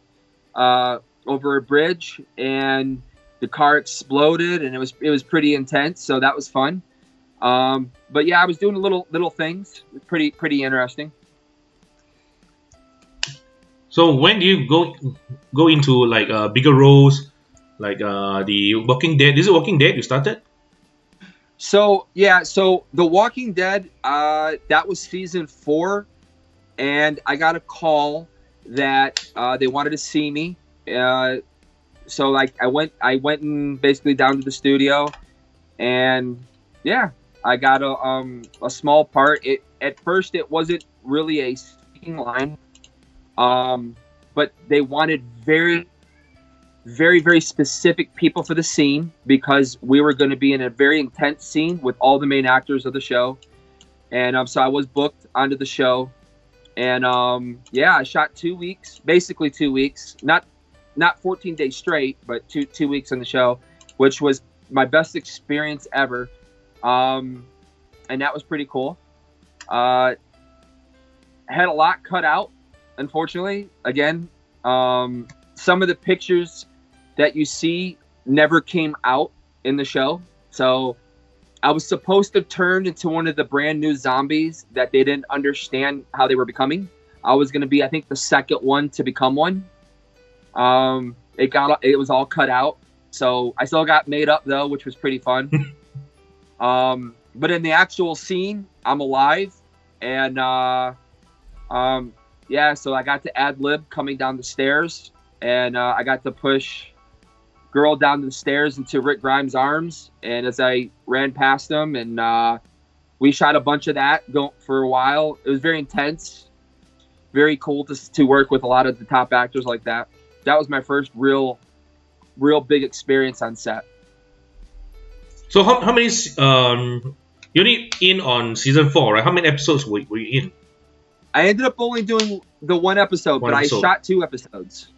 over a bridge, and the car exploded, and it was pretty intense. So that was fun. But yeah, I was doing little things. Pretty interesting. So when do you go into like bigger roles, like the Walking Dead? Is it Walking Dead you started? So yeah, so The Walking Dead, that was season 4, and I got a call that they wanted to see me. So like I went and basically down to the studio, and yeah, I got a small part. At first it wasn't really a speaking line, but they wanted very, very, very specific people for the scene because we were going to be in a very intense scene with all the main actors of the show. And so I was booked onto the show, and yeah, I shot 2 weeks, basically 2 weeks, not 14 days straight, but two weeks on the show, which was my best experience ever. And that was pretty cool. Had a lot cut out, unfortunately. Again, some of the pictures that you see never came out in the show. So I was supposed to turn into one of the brand new zombies that they didn't understand how they were becoming. I was going to be, I think, the second one to become one. It was all cut out. So I still got made up though, which was pretty fun. But in the actual scene, I'm alive. And yeah, so I got to ad-lib coming down the stairs, and I got to push girl down the stairs into Rick Grimes' arms. And as I ran past him, and we shot a bunch of that for a while. It was very intense, very cool to work with a lot of the top actors like that. That was my first real big experience on set. So how many you're only in on season 4, right? How many episodes were you in? I ended up only doing the one episode, but I shot 2 episodes.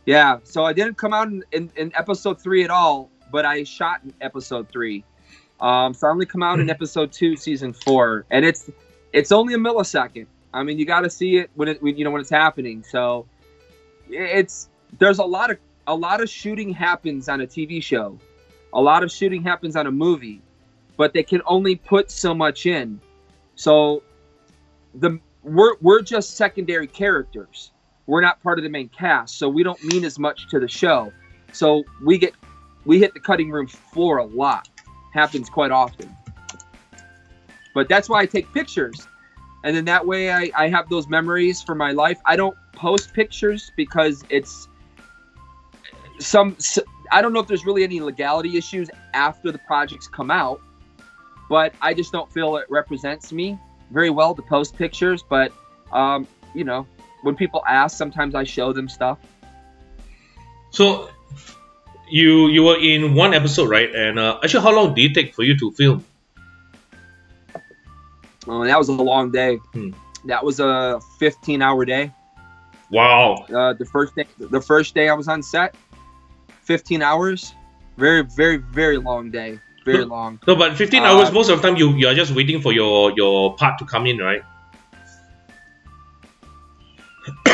Yeah, so I didn't come out in episode 3 at all, but I shot in episode 3. So I only come out in episode 2, season 4, and it's only a millisecond. I mean, you got to see it when it's happening. So there's a lot of shooting happens on a TV show, a lot of shooting happens on a movie, but they can only put so much in. So we're just secondary characters. We're not part of the main cast, so we don't mean as much to the show. So we hit the cutting room floor a lot. Happens quite often. But that's why I take pictures. And then that way I have those memories for my life. I don't post pictures because it's I don't know if there's really any legality issues after the projects come out, but I just don't feel it represents me very well to post pictures. But when people ask, sometimes I show them stuff. So you were in one episode, right? And actually, how long did it take for you to film? Oh, that was a long day. That was a 15-hour day. Wow. The first day I was on set, 15 hours. Very, very, very long day. Very long. No, but 15 hours, most of the time you are just waiting for your part to come in, right?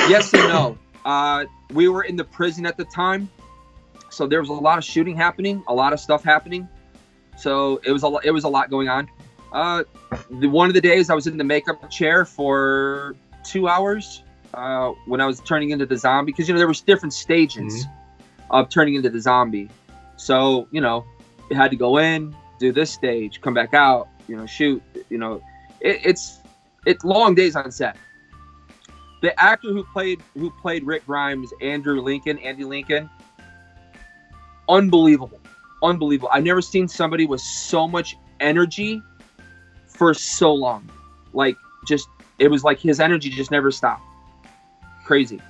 Yes and no. We were in the prison at the time, so there was a lot of shooting happening, a lot of stuff happening. So it was a lot going on. One of the days I was in the makeup chair for 2 hours when I was turning into the zombie, because there was different stages of turning into the zombie. So you had to go in, do this stage, come back out, shoot. It's long days on set. The actor who played Rick Grimes, Andy Lincoln, unbelievable. I've never seen somebody with so much energy for so long. Like, it was like his energy just never stopped. crazy.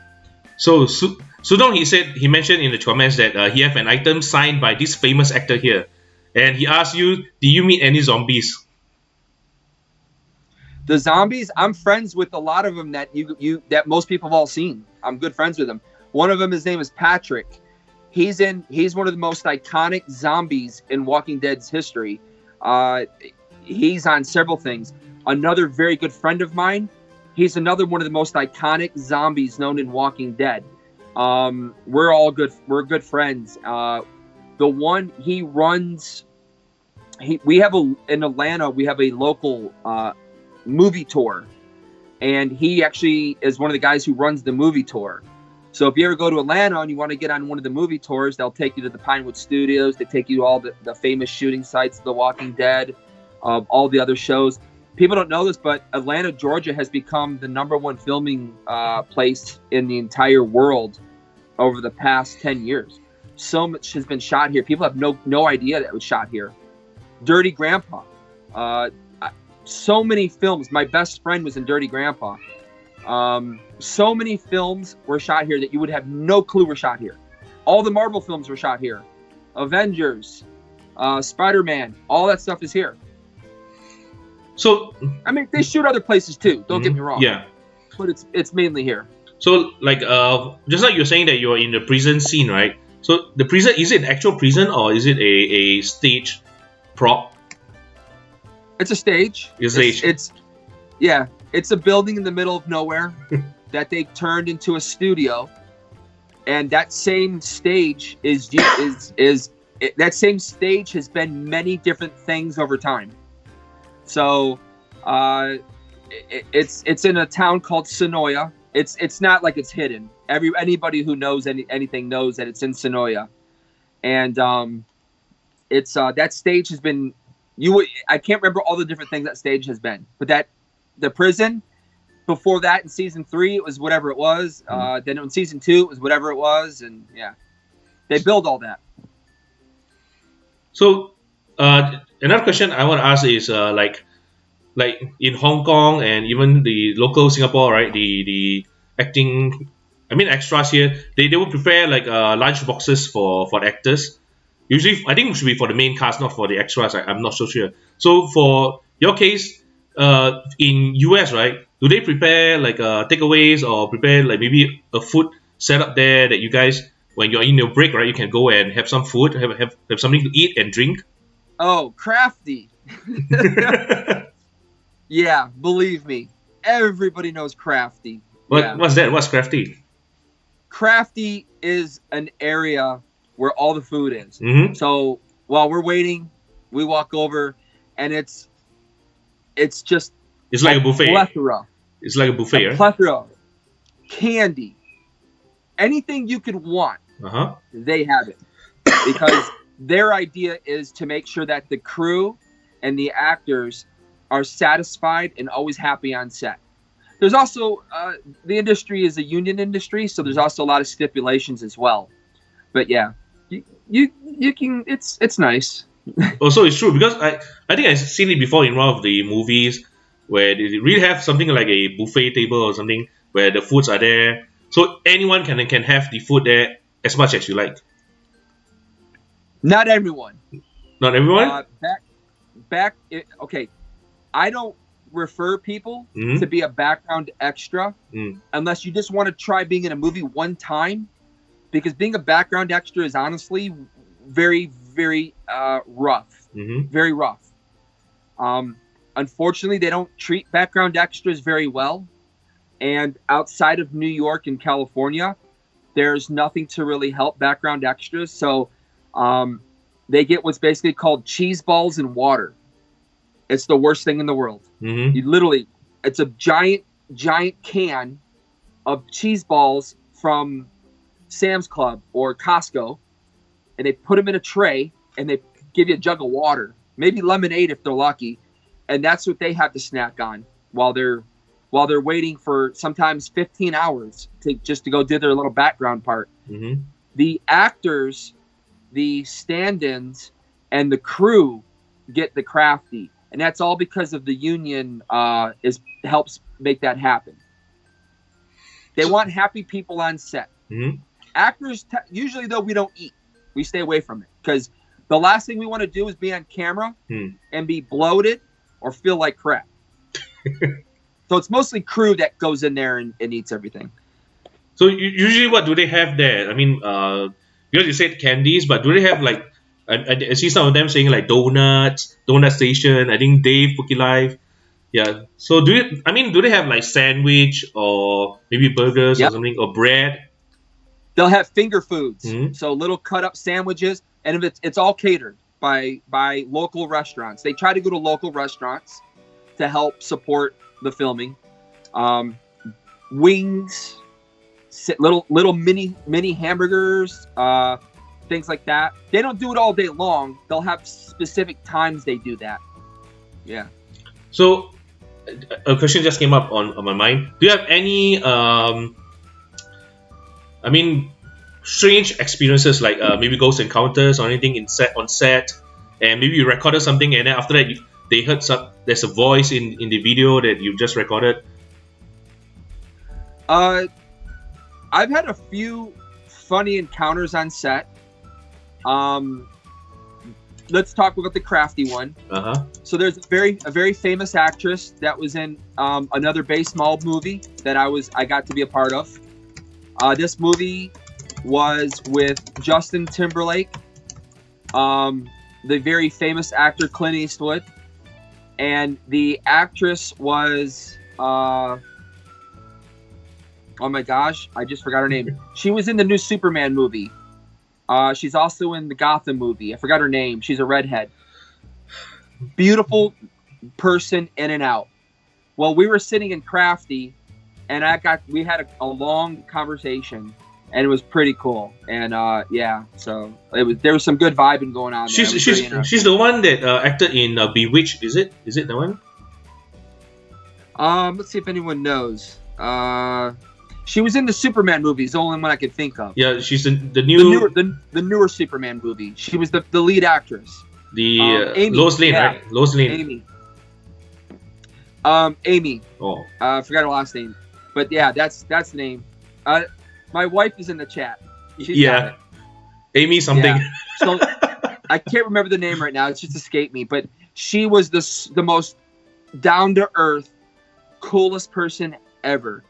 So Sudong, he mentioned in the comments that he have an item signed by this famous actor here, and he asked you, "Do you meet any zombies?" The zombies, I'm friends with a lot of them that that most people have all seen. I'm good friends with them. One of them, his name is Patrick. He's one of the most iconic zombies in Walking Dead's history. He's on several things. Another very good friend of mine, he's another one of the most iconic zombies known in Walking Dead. We're good friends. The one he runs, in Atlanta, we have a local movie tour, and he actually is one of the guys who runs the movie tour. So if you ever go to Atlanta and you want to get on one of the movie tours, they'll take you to the Pinewood Studios. They take you to all the famous shooting sites of The Walking Dead, all the other shows. People don't know this, but Atlanta, Georgia has become the #1 filming place in the entire world over the past 10 years. So much has been shot here. People have no idea that it was shot here. Dirty Grandpa. So many films. My best friend was in Dirty Grandpa. So many films were shot here that you would have no clue were shot here. All the Marvel films were shot here. Avengers, Spider-Man, all that stuff is here. So I mean, they shoot other places too. Don't get me wrong. Yeah. But it's mainly here. So like just like you're saying that you're in the prison scene, right? So the prison, is it an actual prison or is it a stage prop? It's a stage. It's a building in the middle of nowhere that they turned into a studio, and that same stage that same stage has been many different things over time. So, it's in a town called Sonoya. It's not like it's hidden. Anybody who knows anything knows that it's in Sonoya, and it's that stage has been. I can't remember all the different things that stage has been, but the prison before that in season 3 it was whatever it was. Then in season 2 it was whatever it was, and yeah, they build all that. So another question I want to ask is like in Hong Kong and even the local Singapore, right? The acting, I mean extras here, they will prepare like lunch boxes for the actors. Usually, I think it should be for the main cast, not for the extras. I'm not so sure. So for your case, in US, right? Do they prepare like takeaways or prepare like maybe a food set up there that you guys, when you're in your break, right, you can go and have some food, have something to eat and drink? Oh, crafty. Yeah, believe me, everybody knows crafty. What's that? What's crafty? Crafty is an area where all the food is. Mm-hmm. So while we're waiting, we walk over, and it's like a buffet. Plethora. It's like a buffet, right? Plethora, candy, anything you could want. They have it, because their idea is to make sure that the crew and the actors are satisfied and always happy on set. There's also the industry is a union industry, so there's also a lot of stipulations as well. But yeah, you can. It's nice. Also, it's true, because I think I've seen it before in one of the movies where they really have something like a buffet table or something where the foods are there, so anyone can have the food there as much as you like. Not everyone. Not everyone. Okay, I don't refer people to be a background extra unless you just want to try being in a movie one time, because being a background extra is honestly very, very rough. Very rough. Unfortunately, they don't treat background extras very well, and outside of New York and California, there's nothing to really help background extras. So they get what's basically called cheese balls and water. It's the worst thing in the world. You literally, it's a giant can of cheese balls from Sam's Club or Costco, and they put them in a tray, and they give you a jug of water, maybe lemonade if they're lucky, and that's what they have to snack on while they're waiting for sometimes 15 hours to go do their little background part. The actors, the stand-ins, and the crew get the crafty, and that's all because of the union helps make that happen. They want happy people on set. Mm-hmm. Actors, usually though, we don't eat. We stay away from it because the last thing we want to do is be on camera and be bloated or feel like crap. So it's mostly crew that goes in there and eats everything. So usually, what do they have there? I mean, because you said candies, but do they have like? I see some of them saying like donuts, donut station. I think Dave Cookie Life. Yeah. So do they have like sandwich or maybe burgers or something or bread? They'll have finger foods, Mm-hmm. so little cut up sandwiches, and if it's all catered by local restaurants. They try to go to local restaurants to help support the filming. Wings, little mini hamburgers, things like that. They don't do it all day long. They'll have specific times they do that. Yeah. So a question just came up on my mind. Do you have any strange experiences like maybe ghost encounters or anything on set, and maybe you recorded something and then after that they heard there's a voice in the video that you just recorded? I've had a few funny encounters on set. Let's talk about the crafty one. So there's a very famous actress that was in another baseball movie that I got to be a part of. This movie was with Justin Timberlake, the very famous actor Clint Eastwood, and the actress was oh my gosh, I just forgot her name. She was in the new Superman movie. She's also in the Gotham movie. I forgot her name. She's a redhead. Beautiful person in and out. Well, we were sitting in Crafty, and we had a long conversation, and it was pretty cool. And so there was some good vibing going on there. She's the one that acted in Bewitched. Is it the one? Let's see if anyone knows. She was in the Superman movie. It's the only one I could think of. Yeah, she's in the newer Superman movie. She was the lead actress. Amy. Lois Lane, right? Lois Lane. Amy. Amy. Oh. I forgot her last name, but yeah, that's the name. My wife is in the chat. She's got it. Amy something. Yeah. So I can't remember the name right now. It's just escaped me. But she was the most down to earth, coolest person ever.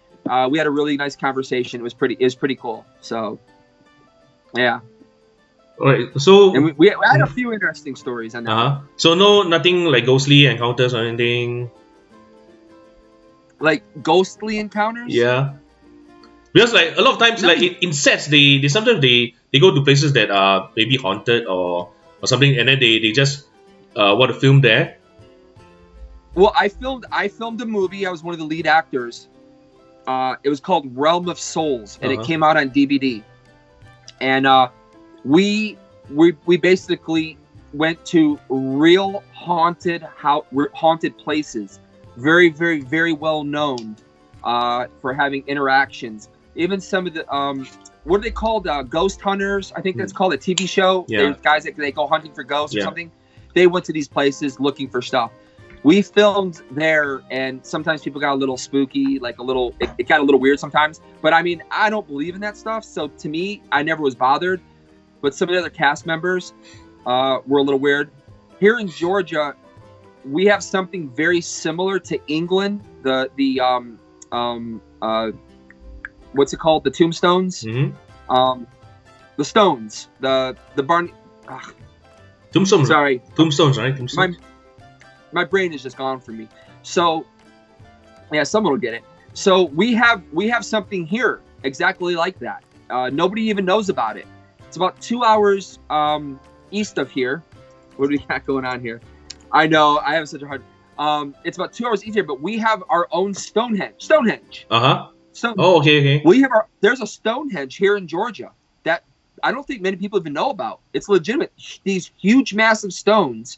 We had a really nice conversation. It was pretty cool. So, yeah. All right. So and we had a few interesting stories on that. So nothing like ghostly encounters or anything. Like ghostly encounters? Yeah. Because like a lot of times, like in sets, they sometimes they go to places that are maybe haunted or something, and then they just want to film there. Well, I filmed a movie. I was one of the lead actors. It was called Realm of Souls, and it came out on DVD. And we basically went to real haunted places, very, very, very well known for having interactions. Even some of the what are they called? Ghost hunters, I think that's called, a TV show. Yeah. There's guys that they go hunting for ghosts or something. They went to these places looking for stuff. We filmed there, and sometimes people got a little spooky, like it got a little weird sometimes. But I mean, I don't believe in that stuff, so to me, I never was bothered. But some of the other cast members were a little weird. Here in Georgia, we have something very similar to England. The what's it called? The tombstones. Mm-hmm. The stones. The barn. Tombstones. Sorry. Tombstones, right? Tombstones. My brain is just gone from me. So, yeah, someone will get it. So we have something here exactly like that. Nobody even knows about it. It's about 2 hours east of here. What do we got going on here? I know, I have such a hard. It's about 2 hours east here, but we have our own Stonehenge. Oh, okay. There's a Stonehenge here in Georgia that I don't think many people even know about. It's legitimate. These huge, massive stones.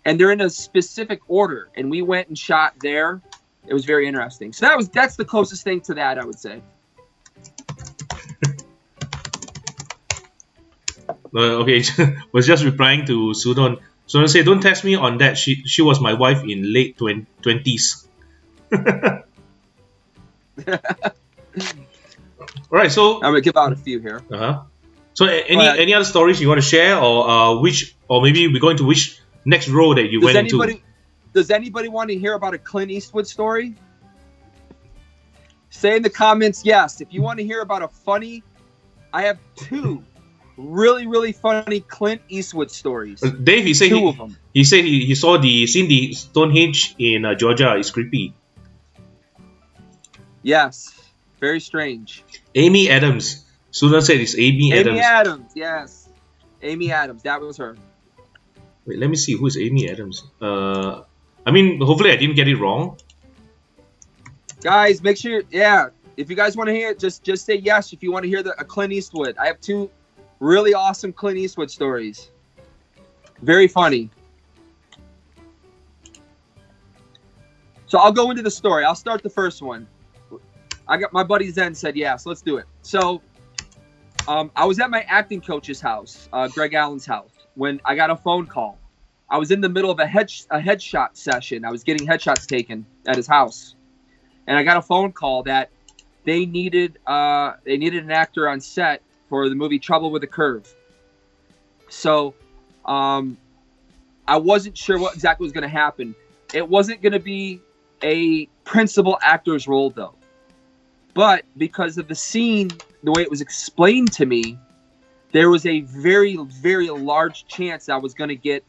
And they're in a specific order, and we went and shot there. It was very interesting. So that's the closest thing to that, I would say. Okay, was just replying to Sudon. Sudon said, "Don't test me on that. She was my wife in late 20s." All right. So I'm gonna give out a few here. So any other stories you want to share, or maybe we're going to which next row that you went into? Does anybody want to hear about a Clint Eastwood story? Say in the comments yes. If you want to hear about a funny, I have two really, really funny Clint Eastwood stories. Dave, he said two of them. He said he saw seen the Stonehenge in Georgia. It's creepy. Yes, very strange. Amy Adams. Susan said it's Amy Adams. Amy Adams, yes. Amy Adams, that was her. Wait, let me see. Who is Amy Adams? I mean, hopefully I didn't get it wrong. Guys, make sure, if you guys want to hear it, just say yes if you want to hear a Clint Eastwood. I have two really awesome Clint Eastwood stories. Very funny. So I'll go into the story. I'll start the first one. I got my buddy Zen said yes, let's do it. So I was at my acting coach's house, Greg Allen's house, when I got a phone call. I was in the middle of a headshot session. I was getting headshots taken at his house. And I got a phone call that they needed an actor on set for the movie Trouble with a Curve. So I wasn't sure what exactly was going to happen. It wasn't going to be a principal actor's role, though. But because of the scene, the way it was explained to me, there was a very, very large chance I was going to get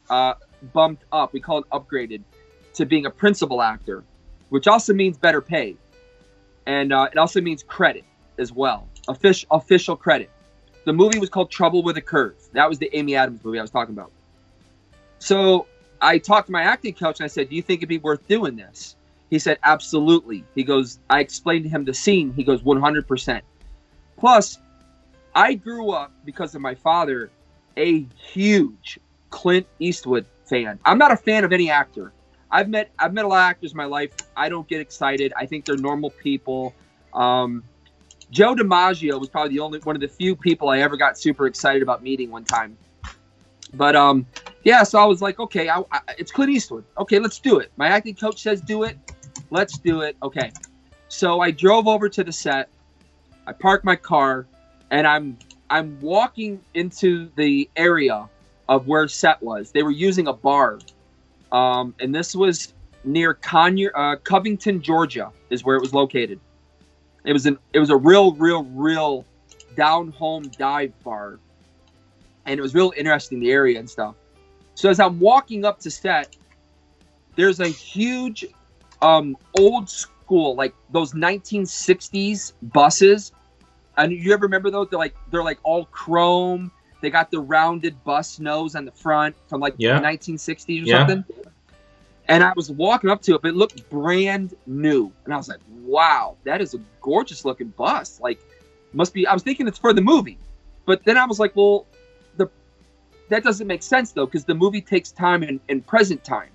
bumped up. We call it upgraded to being a principal actor, which also means better pay. And it also means credit as well, official credit. The movie was called Trouble with a Curve. That was the Amy Adams movie I was talking about. So I talked to my acting coach and I said, do you think it'd be worth doing this? He said, absolutely. He goes, I explained to him the scene. He goes, 100%. Plus, I grew up, because of my father, a huge Clint Eastwood fan. I'm not a fan of any actor. I've met a lot of actors in my life. I don't get excited. I think they're normal people. Joe DiMaggio was probably one of the few people I ever got super excited about meeting one time. But so I was like, okay, it's Clint Eastwood. Okay, let's do it. My acting coach says do it. Let's do it. Okay. So I drove over to the set. I parked my car, and I'm walking into the area of where set was. They were using a bar. And this was near Covington, Georgia, is where it was located. It was a real down home dive bar, and it was real interesting, the area and stuff. So as I'm walking up to set, there's a huge old school, like those 1960s buses. And you ever remember those? They're like all chrome. They got the rounded bus nose on the front from the 1960s or something. And I was walking up to it, but it looked brand new. And I was like, wow, that is a gorgeous looking bus. Like, must be, I was thinking it's for the movie. But then I was like, well, that doesn't make sense, though, because the movie takes time in present time.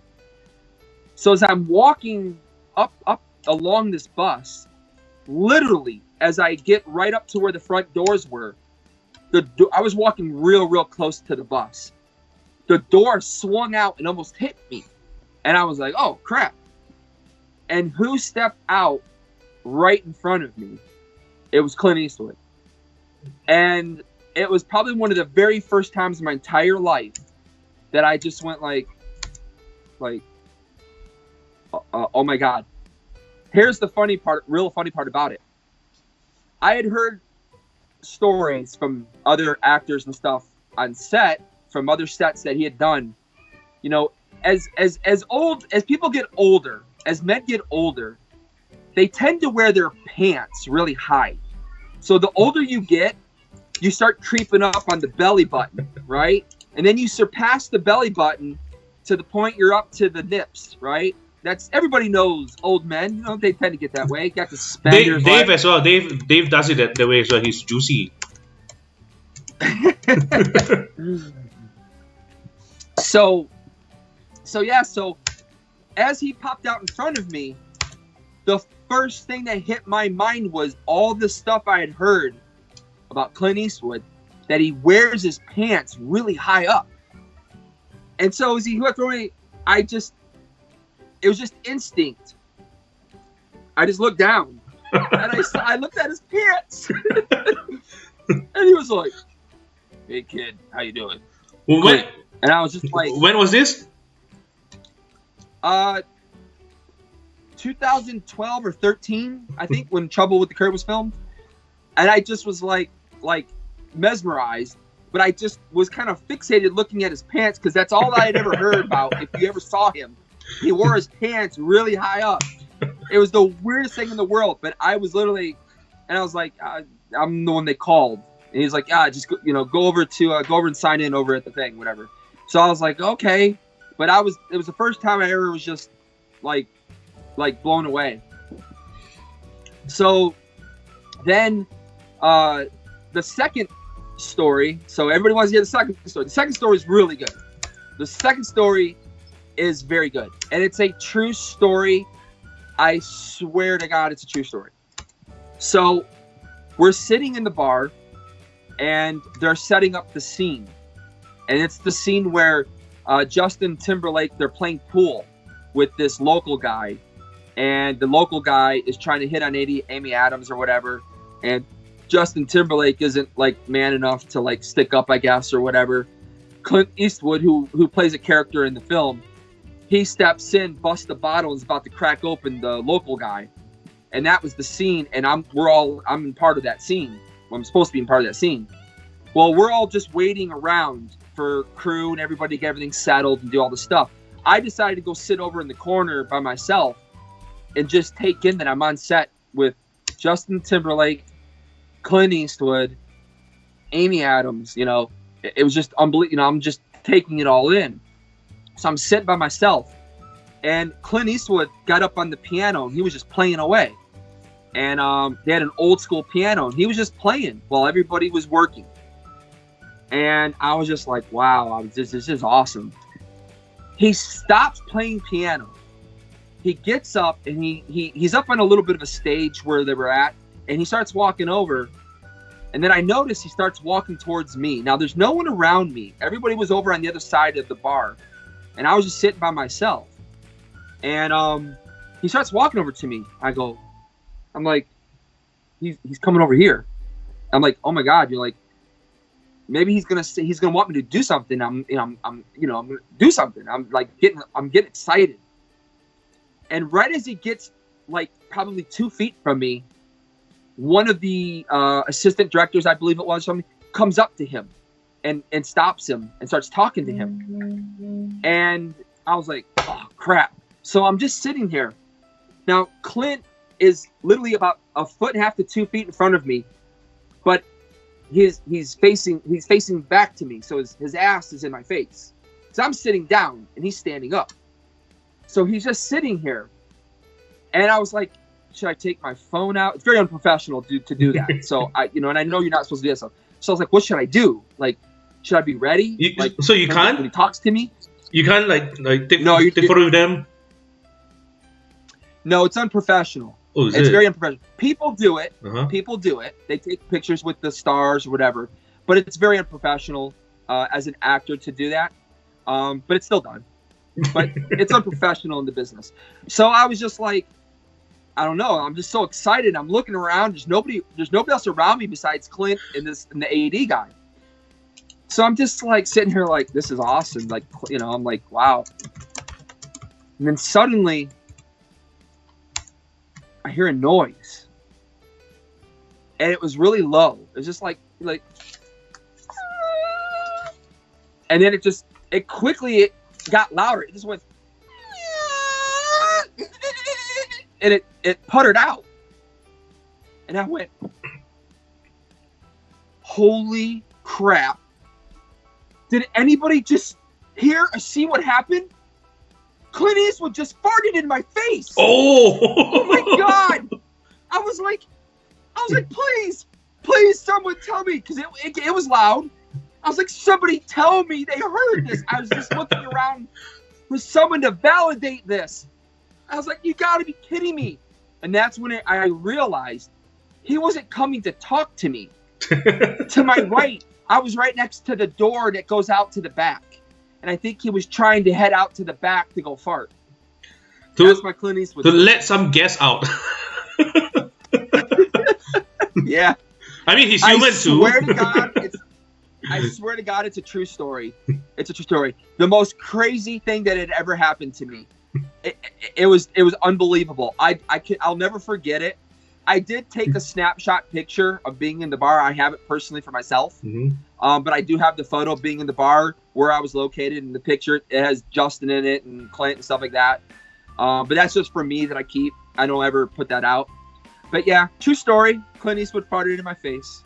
So as I'm walking up along this bus, literally, as I get right up to where the front doors were, I was walking real close to the bus. The door swung out and almost hit me. And I was like, oh, crap. And who stepped out right in front of me? It was Clint Eastwood. And it was probably one of the very first times in my entire life that I just went like, oh my God. Here's the real funny part about it. I had heard stories from other actors and stuff on set, from other sets that he had done. You know, as people get older, as men get older, they tend to wear their pants really high. So the older you get, you start creeping up on the belly button, right? And then you surpass the belly button to the point you're up to the nips, right? That's, everybody knows old men, you know, they tend to get that way. Got the suspenders. Dave as well. Dave does it that way as well. He's juicy. So as he popped out in front of me, the first thing that hit my mind was all the stuff I had heard about Clint Eastwood, that he wears his pants really high up. And so as he went through me, it was just instinct. I just looked down And I looked at his pants. And he was like, "Hey kid, how you doing?" When, and I was just like, when was this? 2012 or 13, I think, when Trouble with the Curve was filmed. And I just was like mesmerized, but I just was kind of fixated looking at his pants because that's all I had ever heard about. If you ever saw him, he wore his pants really high up. It was the weirdest thing in the world. But I was literally, and I was like, I'm the one they called, and he's like, just go over and sign in over at the thing, whatever. So I was like, okay, but it was the first time I ever was just like blown away. So then the second story, so everybody wants to hear the second story. The second story is really good. The second story is very good, and it's a true story. I swear to God, it's a true story. So we're sitting in the bar, and they're setting up the scene, and it's the scene where Justin Timberlake, they're playing pool with this local guy, and the local guy is trying to hit on Amy Adams or whatever, and Justin Timberlake isn't like man enough to like stick up, I guess, or whatever. Clint Eastwood, who plays a character in the film, he steps in, busts the bottle, and is about to crack open the local guy, and that was the scene. And I'm in part of that scene. Well, I'm supposed to be in part of that scene. Well, we're all just waiting around for crew and everybody to get everything settled and do all the stuff. I decided to go sit over in the corner by myself and just take in that I'm on set with Justin Timberlake, Clint Eastwood, Amy Adams. It was just unbelievable. I'm just taking it all in. So I'm sitting by myself, and Clint Eastwood got up on the piano and he was just playing away. And they had an old school piano and he was just playing while everybody was working. And I was just like, wow, this is awesome. He stops playing piano. He gets up and he's up on a little bit of a stage where they were at, and he starts walking over. And then I notice he starts walking towards me. Now there's no one around me. Everybody was over on the other side of the bar, and I was just sitting by myself. And he starts walking over to me. I'm like, he's coming over here. I'm like, oh my God, you're like, maybe he's gonna want me to do something. I'm gonna do something. I'm getting excited. And right as he gets like probably 2 feet from me, one of the assistant directors, I believe it was, comes up to him and stops him and starts talking to him. And I was like, oh crap. So I'm just sitting here. Now Clint is literally about 1.5 to 2 feet in front of me, but he's facing back to me, so his ass is in my face. So I'm sitting down and he's standing up. So he's just sitting here, and I was like, should I take my phone out? It's very unprofessional to do that. So and I know you're not supposed to do that. So I was like, what should I do? Like, should I be ready? You can't when he talks to me. You can't take photo with them. No, it's unprofessional. Oh, it's very unprofessional. People do it. Uh-huh. People do it. They take pictures with the stars or whatever. But it's very unprofessional as an actor to do that. But it's still done. But it's unprofessional in the business. So I was just like, I don't know. I'm just so excited. I'm looking around. There's nobody else around me besides Clint and the AD guy. So I'm just like sitting here like, this is awesome. Like, I'm like, wow. And then suddenly I hear a noise, and it was really low. It was just like, and then it quickly got louder. It just went, and it puttered out, and I went, holy crap! Did anybody just hear or see what happened? Clint Eastwood just farted in my face. Oh my God! I was like, please, someone tell me, because it was loud. I was like, somebody tell me they heard this. I was just looking around for someone to validate this. I was like, you got to be kidding me! And that's when I realized he wasn't coming to talk to me. To my right, I was right next to the door that goes out to the back. And I think he was trying to head out to the back to go fart. That's my Clint Eastwood. To let some guests out. Yeah. I mean, he's human too. I swear to God, it's a true story. It's a true story. The most crazy thing that had ever happened to me. It was unbelievable. I'll never forget it. I did take a snapshot picture of being in the bar. I have it personally for myself. But I do have the photo of being in the bar where I was located. In the picture, it has Justin in it and Clint and stuff like that. But that's just for me that I keep. I don't ever put that out. But yeah, true story. Clint Eastwood farted in my face.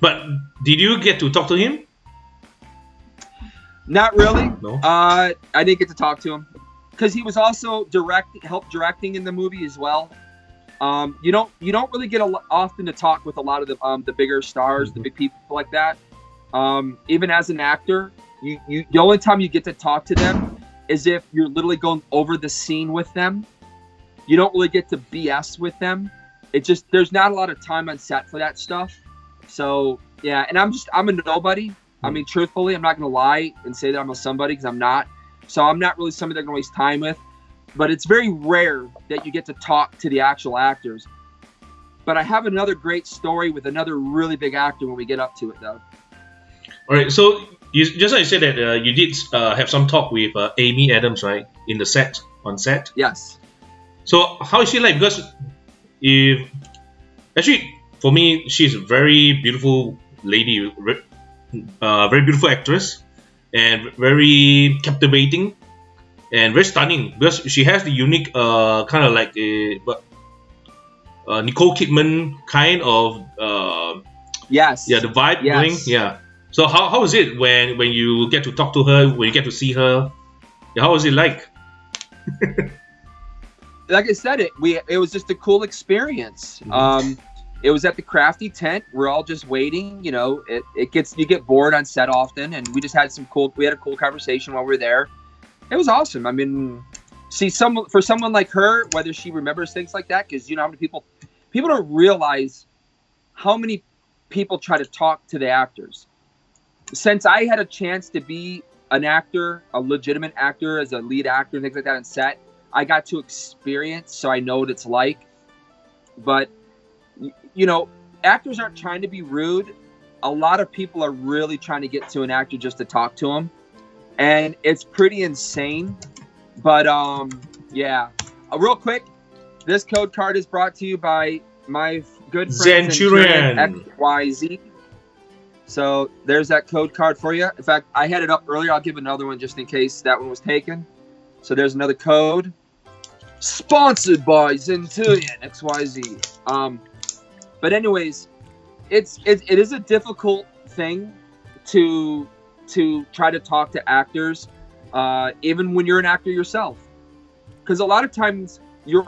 But did you get to talk to him? Not really. No. I didn't get to talk to him because he was also help directing in the movie as well. You don't really get often to talk with a lot of the bigger stars, the big people like that. Even as an actor, the only time you get to talk to them is if you're literally going over the scene with them. You don't really get to BS with them. There's not a lot of time on set for that stuff. So yeah, and I'm a nobody. I mean, truthfully, I'm not gonna lie and say that I'm a somebody because I'm not. So I'm not really somebody they're gonna waste time with. But it's very rare that you get to talk to the actual actors. But I have another great story with another really big actor when we get up to it, though. All right. So just like you said that you did have some talk with Amy Adams, right, on set. Yes. So how is she like? Because actually for me, she's a very beautiful lady, very beautiful actress, and very captivating. And very stunning because she has the unique kind of like a Nicole Kidman kind of yes, the vibe going. Yeah. So how is it when you get to talk to her, when you get to see her? Yeah, how was it like? Like I said, it was just a cool experience. It was at the Crafty tent. We're all just waiting. You know, you get bored on set often, and we just had we had a cool conversation while we were there. It was awesome. I mean, for someone like her, whether she remembers things like that, because you know how many people don't realize how many people try to talk to the actors. Since I had a chance to be an actor, a legitimate actor, as a lead actor and things like that on set, I got to experience, so I know what it's like. But you know, actors aren't trying to be rude. A lot of people are really trying to get to an actor just to talk to him. And it's pretty insane, but yeah. Real quick, this code card is brought to you by my good friend Centurion XYZ. So there's that code card for you. In fact, I had it up earlier. I'll give another one just in case that one was taken. So there's another code. Sponsored by Centurion XYZ. But anyways, it is a difficult thing to try to talk to actors, even when you're an actor yourself, because a lot of times you're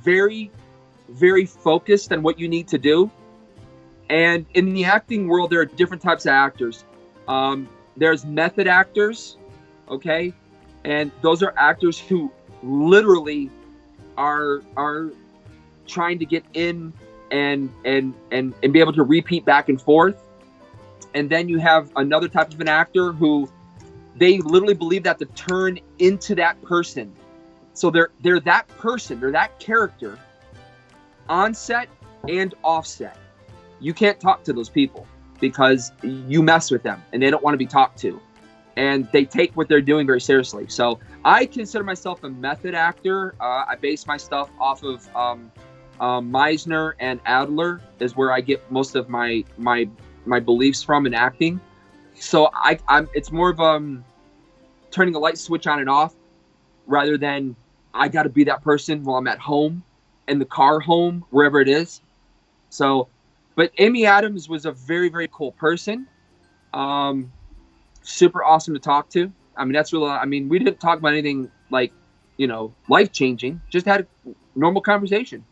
very, very focused on what you need to do. And in the acting world, there are different types of actors. There's method actors, okay, and those are actors who literally are trying to get in and be able to repeat back and forth. And then you have another type of an actor who they literally believe that to turn into that person. So they're that person, they're that character on set and off set. You can't talk to those people because you mess with them and they don't want to be talked to. And they take what they're doing very seriously. So I consider myself a method actor. I base my stuff off of Meisner and Adler is where I get most of my beliefs from in acting. So it's more of turning a light switch on and off rather than I got to be that person while I'm at home, in the car home, wherever it is. So, but Amy Adams was a very, very cool person. Super awesome to talk to. I mean, that's really, I mean, we didn't talk about anything like, you know, life-changing, just had a normal conversation.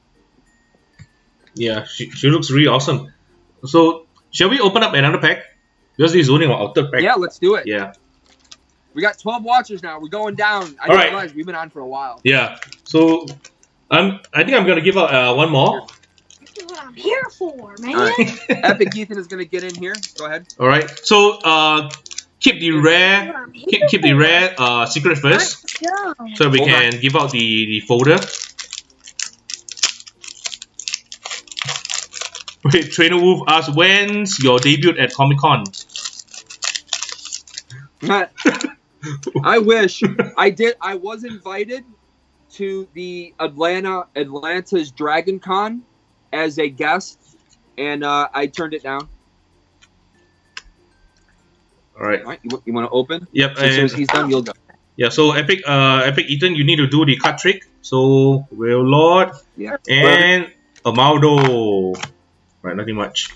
Yeah, she looks really awesome. So, shall we open up another pack? Because this is only our third pack. Yeah, let's do it. Yeah. We got 12 watchers now. We're going down. I didn't realize we've been on for a while. Yeah. So, I think I'm gonna give out one more. This is what I'm here for, man. All right. Epic Ethan is gonna get in here. Go ahead. All right. So, keep the rare secret first, so we can give out the folder. Wait, Trainer Wolf asks, when's your debut at Comic Con? I wish I did. I was invited to the Atlanta's Dragon Con as a guest, and I turned it down. All right. All right, you want to open? Yep. So as soon as he's done, you'll go. Yeah. So Epic Ethan, you need to do the card trick. So Will Lord Yeah. and Amaldo. Right. Nothing much.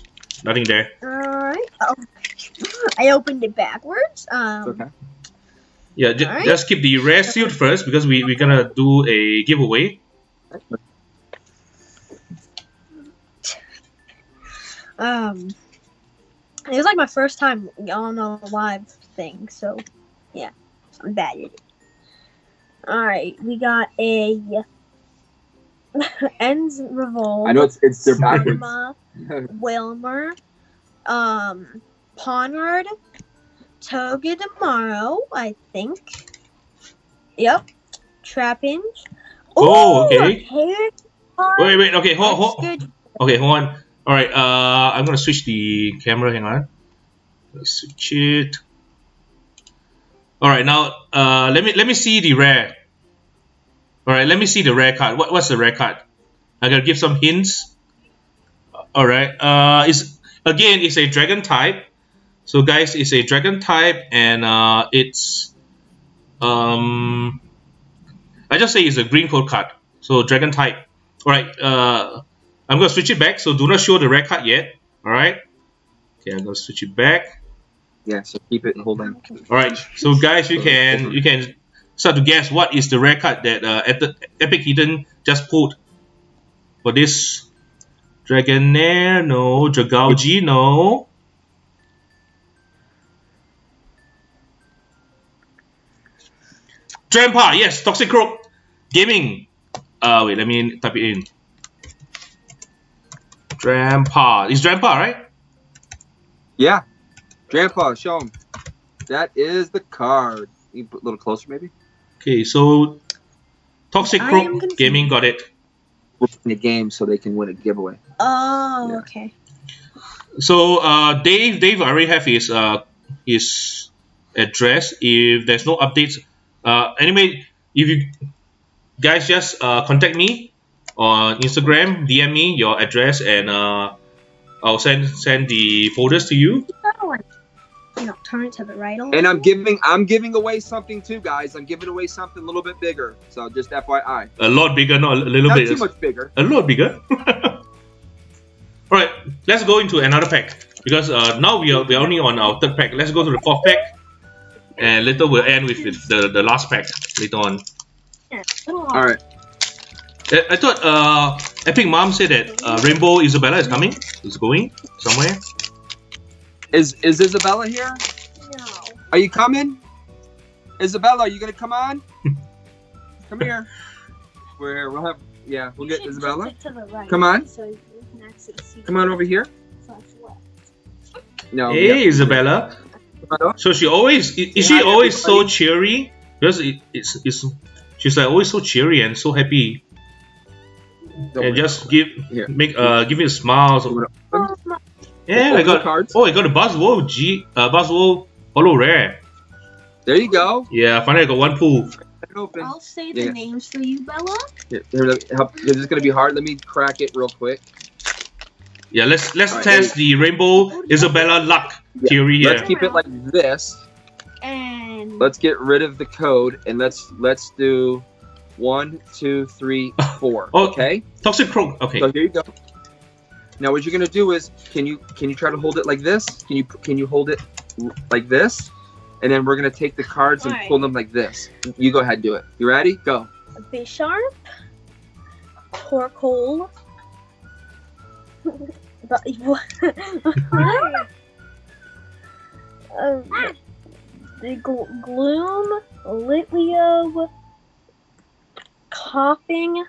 Nothing there. Alright. Oh. I opened it backwards. Okay. Yeah. Alright. Just keep the rare sealed first because we're gonna do a giveaway. It was like my first time on a live thing, so yeah, I'm bad at it. Alright, we got a Ends Revolve. I know it's their backwards. Sigma, Wilmer, Ponard, Toga tomorrow, I think. Yep. Trapinch. Oh, Ooh, okay. hair Wait. Okay, hold. Good. Okay, hold on. All right. I'm gonna switch the camera. Hang on. Let's switch it. All right. Now, let me see the rare. All right. Let me see the rare card. What's the rare card? I gotta give some hints. All right. It's a dragon type. So guys, it's a dragon type, and it's I just say it's a green code card. So dragon type. All right. I'm gonna switch it back. So do not show the rare card yet. All right. Okay, I'm gonna switch it back. Yeah. So keep it and hold on. All right. So guys, you can start to guess what is the rare card that Epic Eden just pulled for this Dragonair. No, Dragauji. No. Drampa, yes, Toxic Croak Gaming. Wait, let me type it in. Drampa. It's Drampa, right? Yeah. Grandpa, show him. That is the card. You put a little closer, maybe. Okay, so Toxic I am Croak confused. Gaming got it. We're playing a game so they can win a giveaway. Oh, Yeah. okay. So Dave already have his address. If there's no updates, anyway, if you guys just contact me on Instagram, DM me your address, and I'll send the folders to you. Turn it to the right. And I'm giving away something too, guys. I'm giving away something a little bit bigger. So just FYI. A lot bigger, not a little Not bit. too much bigger. A lot bigger. All right, let's go into another pack because now we're only on our third pack. Let's go to the fourth pack, and later we'll end with the last pack later on. All right. I thought Epic Mom said that Rainbow Isabella is coming. Is going somewhere. Is Isabella here? No. Are you coming? Isabella, are you gonna come on? Come here. We'll get Isabella. To the right, Come on. so you can actually see Come on over here. No. Hey Isabella. So she always is she Hi, always so everybody. cheery? Because she's like always so cheery and so happy, and just give Here. me a smile. So, yeah, I got cards. a Buzzwole Buzzwole Holo Rare. There you go. Yeah, finally I got one pull. Cut it open. I'll say the Yeah. names for you, Bella. Here, help. This is gonna be hard. Let me crack it real quick. Yeah, let's Alright, test the Rainbow Isabella luck theory here. Let's keep it like this. And Let's get rid of the code and let's do 1, 2, 3, 4. Oh. Okay. Toxic Croak. Okay. So here you go. Now what you're gonna do is, can you try to hold it like this? Can you hold it like this? And then we're gonna take the cards and Alright. pull them like this. You go ahead, do it. You ready? Go. Bisharp, Torkoal, the Gloom, Litleo, Coughing,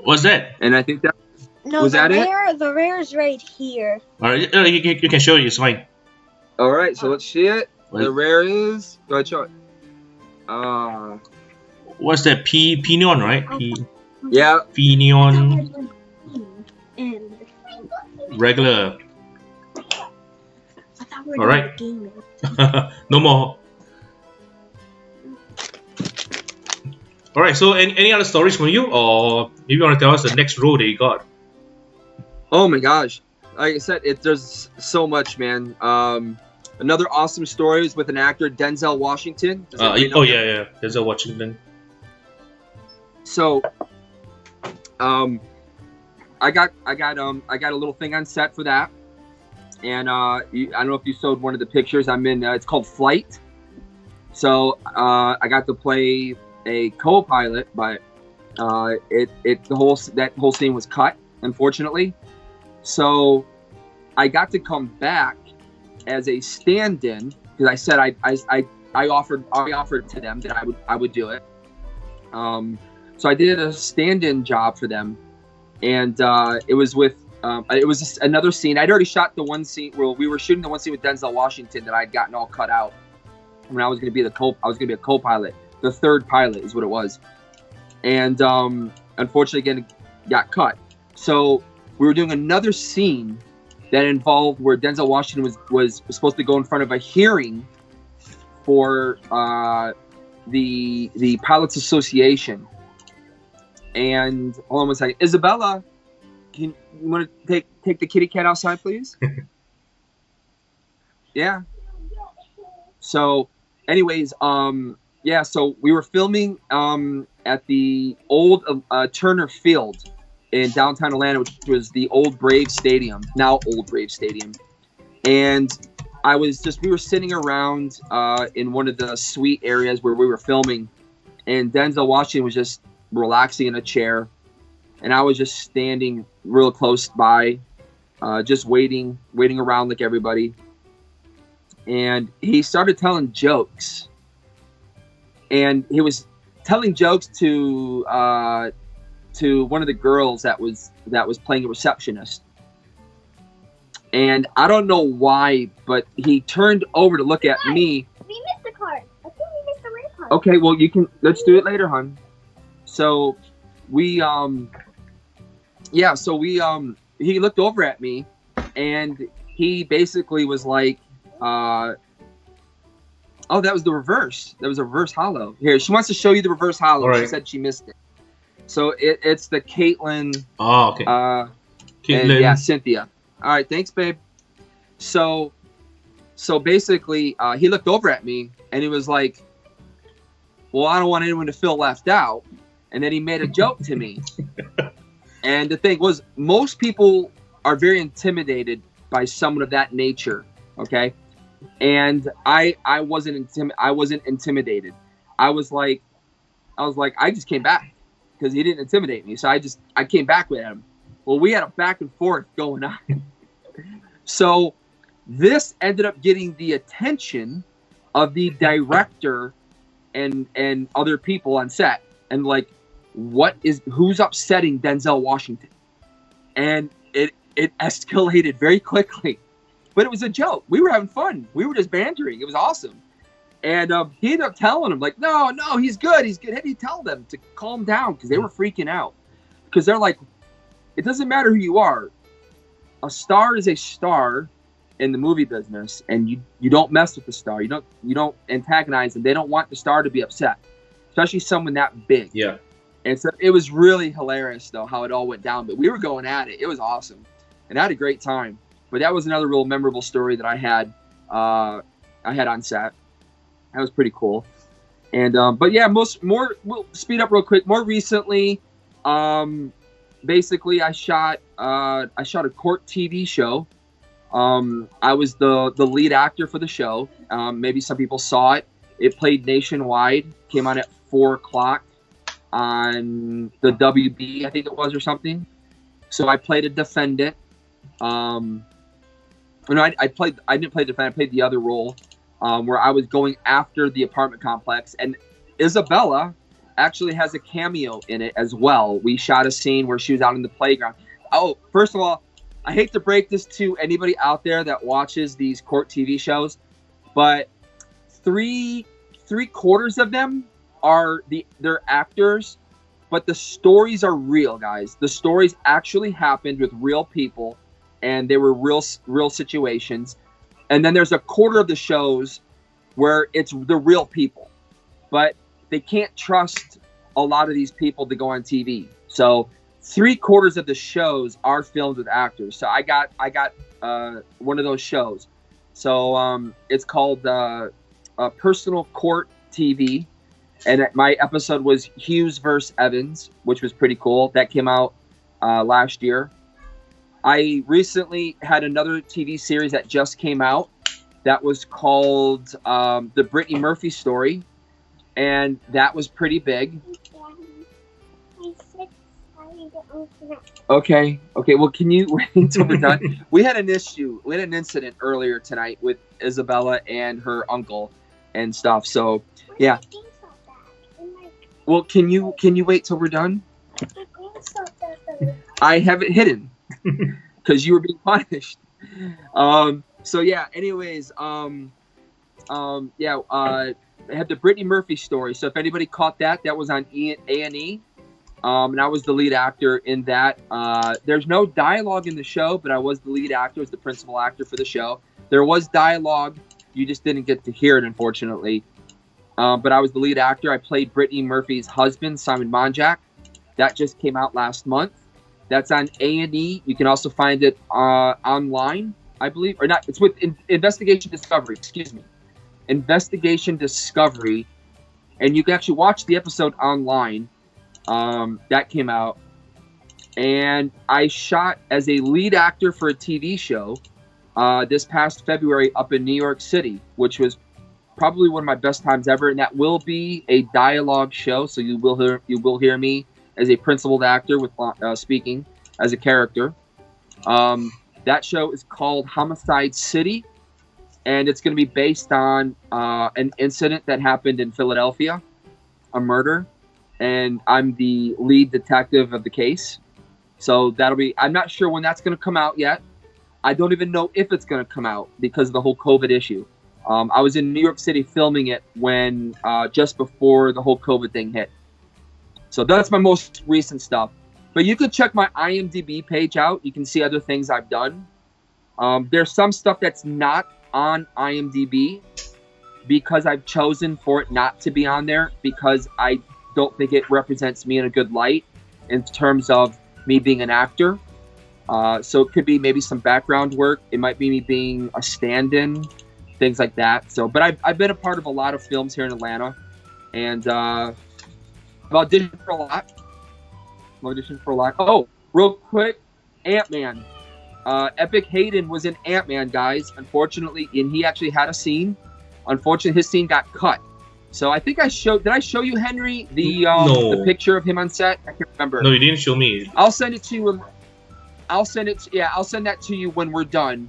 What's that? And I think that no, Was the that it? rare, the rare is right here. Alright, you can show it. It's fine. all right. So let's see it. What- The rare is. Go ahead, show it. What's that? Pinion, right? Yeah. Finion, And regular. I thought we were All right. gaming. No more. All right. So, any other stories from you, or maybe you want to tell us the next role that you got? Oh my gosh. Like I said, there's so much, man. Another awesome story is with an actor, Denzel Washington. Does anybody know him? Yeah. There's a Washington. So, I got a little thing on set for that, and I don't know if you saw one of the pictures. I'm in. It's called Flight. So I got to play a co-pilot, but that whole scene was cut, unfortunately. So I got to come back as a stand-in because I said I offered to them that I would do it. So I did a stand-in job for them, and it was just another scene. I'd already shot the one scene. Well, we were shooting the one scene with Denzel Washington that I'd gotten all cut out when I was going to be a co-pilot. The third pilot is what it was, and unfortunately, again, it got cut. So we were doing another scene that involved where Denzel Washington was supposed to go in front of a hearing for the Pilots Association. And hold on one second, Isabella, you want to take the kitty cat outside, please? Yeah. So, anyways, so we were filming at the old Turner Field in downtown Atlanta, which was the old Braves Stadium, now old Braves Stadium. And we were sitting around in one of the suite areas where we were filming, and Denzel Washington was just relaxing in a chair, and I was just standing real close by, just waiting around like everybody. And he started telling jokes, and he was telling jokes to one of the girls that was playing a receptionist. And I don't know why, but he turned over to look at me. We missed the card. I think we missed the red card. Okay, well, let's do it later, hon. So he looked over at me, and he basically was like, oh, that was the reverse. That was a reverse hollow. Here, she wants to show you the reverse hollow. Right. She said she missed it. So it's the Caitlin. Oh, okay. Caitlin. And Cynthia. All right, thanks, babe. So basically, he looked over at me, and he was like, well, I don't want anyone to feel left out. And then he made a joke to me. And the thing was, most people are very intimidated by someone of that nature, okay? And I wasn't intimidated. I was like, I just came back because he didn't intimidate me. So I came back with him. Well, we had a back and forth going on. So this ended up getting the attention of the director and other people on set, and like, who's upsetting Denzel Washington? And it escalated very quickly, but it was a joke. We were having fun. We were just bantering. It was awesome. And he ended up telling them, like, no, he's good. He's good. How do you tell them to calm down? Because they were freaking out. Because they're like, it doesn't matter who you are. A star is a star in the movie business, and you don't mess with the star. You don't antagonize them. They don't want the star to be upset, especially someone that big. Yeah. And so it was really hilarious, though, how it all went down. But we were going at it. It was awesome, and I had a great time. But that was another real memorable story that I had on set. That was pretty cool. And but yeah, we'll speed up real quick. More recently, basically I shot a court TV show. I was the lead actor for the show. Maybe some people saw it. It played nationwide. Came on at 4:00 on the WB, I think it was, or something. So I played a defendant. I didn't play the defendant. I played the other role, where I was going after the apartment complex. And Isabella actually has a cameo in it as well. We shot a scene where she was out in the playground. Oh, first of all, I hate to break this to anybody out there that watches these court TV shows, but three quarters of them are they're actors, but the stories are real, guys. The stories actually happened with real people, and they were real situations. And then there's a quarter of the shows where it's the real people, but they can't trust a lot of these people to go on TV. So 3/4 of the shows are filmed with actors. So I got one of those shows. So it's called Personal Court TV, and my episode was Hughes versus Evans, which was pretty cool. That came out last year. I recently had another TV series that just came out that was called The Brittany Murphy Story, and that was pretty big. Okay. Well, can you wait until we're done? We had an issue. We had an incident earlier tonight with Isabella and her uncle and stuff. So, yeah. Well, can you wait till we're done? I have it hidden because you were being punished. So yeah. Anyways, I had the Brittany Murphy Story. So if anybody caught that was on A&E. And I was the lead actor in that. There's no dialogue in the show, but I was the lead actor, was the principal actor for the show. There was dialogue. You just didn't get to hear it, unfortunately. But I was the lead actor. I played Brittany Murphy's husband, Simon Monjack. That just came out last month. That's on A&E. You can also find it online, I believe. Or not, it's with Investigation Discovery, excuse me. Investigation Discovery. And you can actually watch the episode online. That came out, and I shot as a lead actor for a TV show this past February up in New York City, which was probably one of my best times ever. And that will be a dialogue show, so you will hear me as a principled actor with speaking as a character. That show is called Homicide City, and it's going to be based on an incident that happened in Philadelphia, a murder. And I'm the lead detective of the case. So that'll be, I'm not sure when that's going to come out yet. I don't even know if it's going to come out because of the whole COVID issue. I was in New York City filming it when, just before the whole COVID thing hit. So that's my most recent stuff. But you could check my IMDb page out. You can see other things I've done. There's some stuff that's not on IMDb because I've chosen for it not to be on there because I don't think it represents me in a good light in terms of me being an actor. So it could be maybe some background work. It might be me being a stand-in, things like that. So, but I've been a part of a lot of films here in Atlanta, and I've auditioned for a lot. Oh, real quick, Ant-Man. Epic Hayden was in Ant-Man, guys. Unfortunately, and he actually had a scene. Unfortunately, his scene got cut. So I think did I show you, Henry, No. the picture of him on set? I can't remember. No, you didn't show me. I'll send it to you. I'll send that to you when we're done,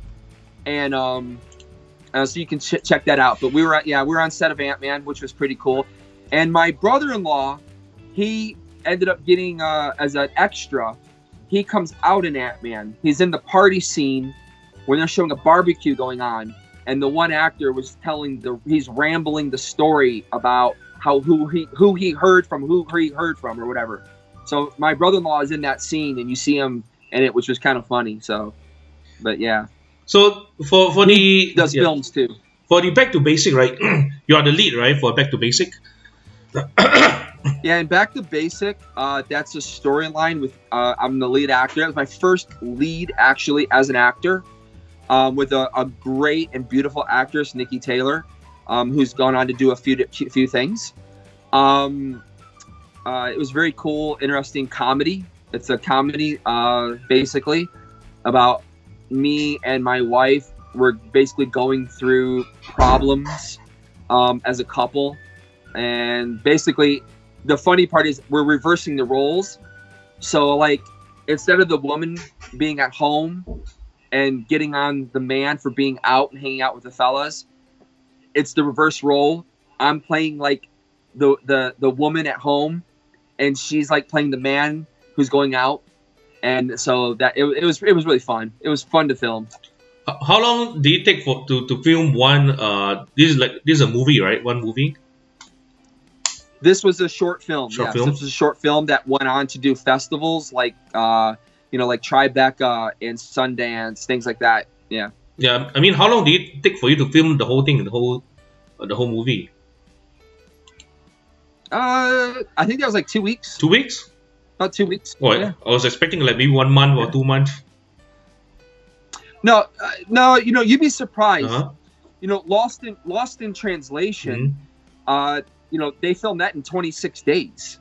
and so you can check that out. But we were on set of Ant-Man, which was pretty cool. And my brother-in-law, he ended up getting as an extra. He comes out in Ant-Man. He's in the party scene when they're showing a barbecue going on. And the one actor was he's rambling the story about who he heard from or whatever. So my brother-in-law is in that scene, and you see him in it, which was kind of funny. So, but yeah. So for he does films too. For the Back to Basic, right? You are the lead, right, for Back to Basic? Yeah, and Back to Basic, that's a storyline with I'm the lead actor. That was my first lead actually as an actor. With a great and beautiful actress, Nikki Taylor, who's gone on to do a few things. It was very cool, interesting comedy. It's a comedy, basically, about me and my wife. We're basically going through problems as a couple. And basically, the funny part is we're reversing the roles. So, like, instead of the woman being at home and getting on the man for being out and hanging out with the fellas, it's the reverse role. I'm playing like the woman at home, and she's like playing the man who's going out. And so that it was really fun. It was fun to film. How long did it take to film one? This is a movie, right? One movie. This was a short film. Short yes, film? this was a short film that went on to do festivals like like Tribeca and Sundance, things like that. Yeah. Yeah, I mean, how long did it take for you to film the whole thing, the whole movie? I think that was like 2 weeks. 2 weeks? About 2 weeks. Oh, Yeah. I was expecting like maybe 1 month or 2 months. No, you'd be surprised. Uh-huh. Lost in Translation. They filmed that in 26 days.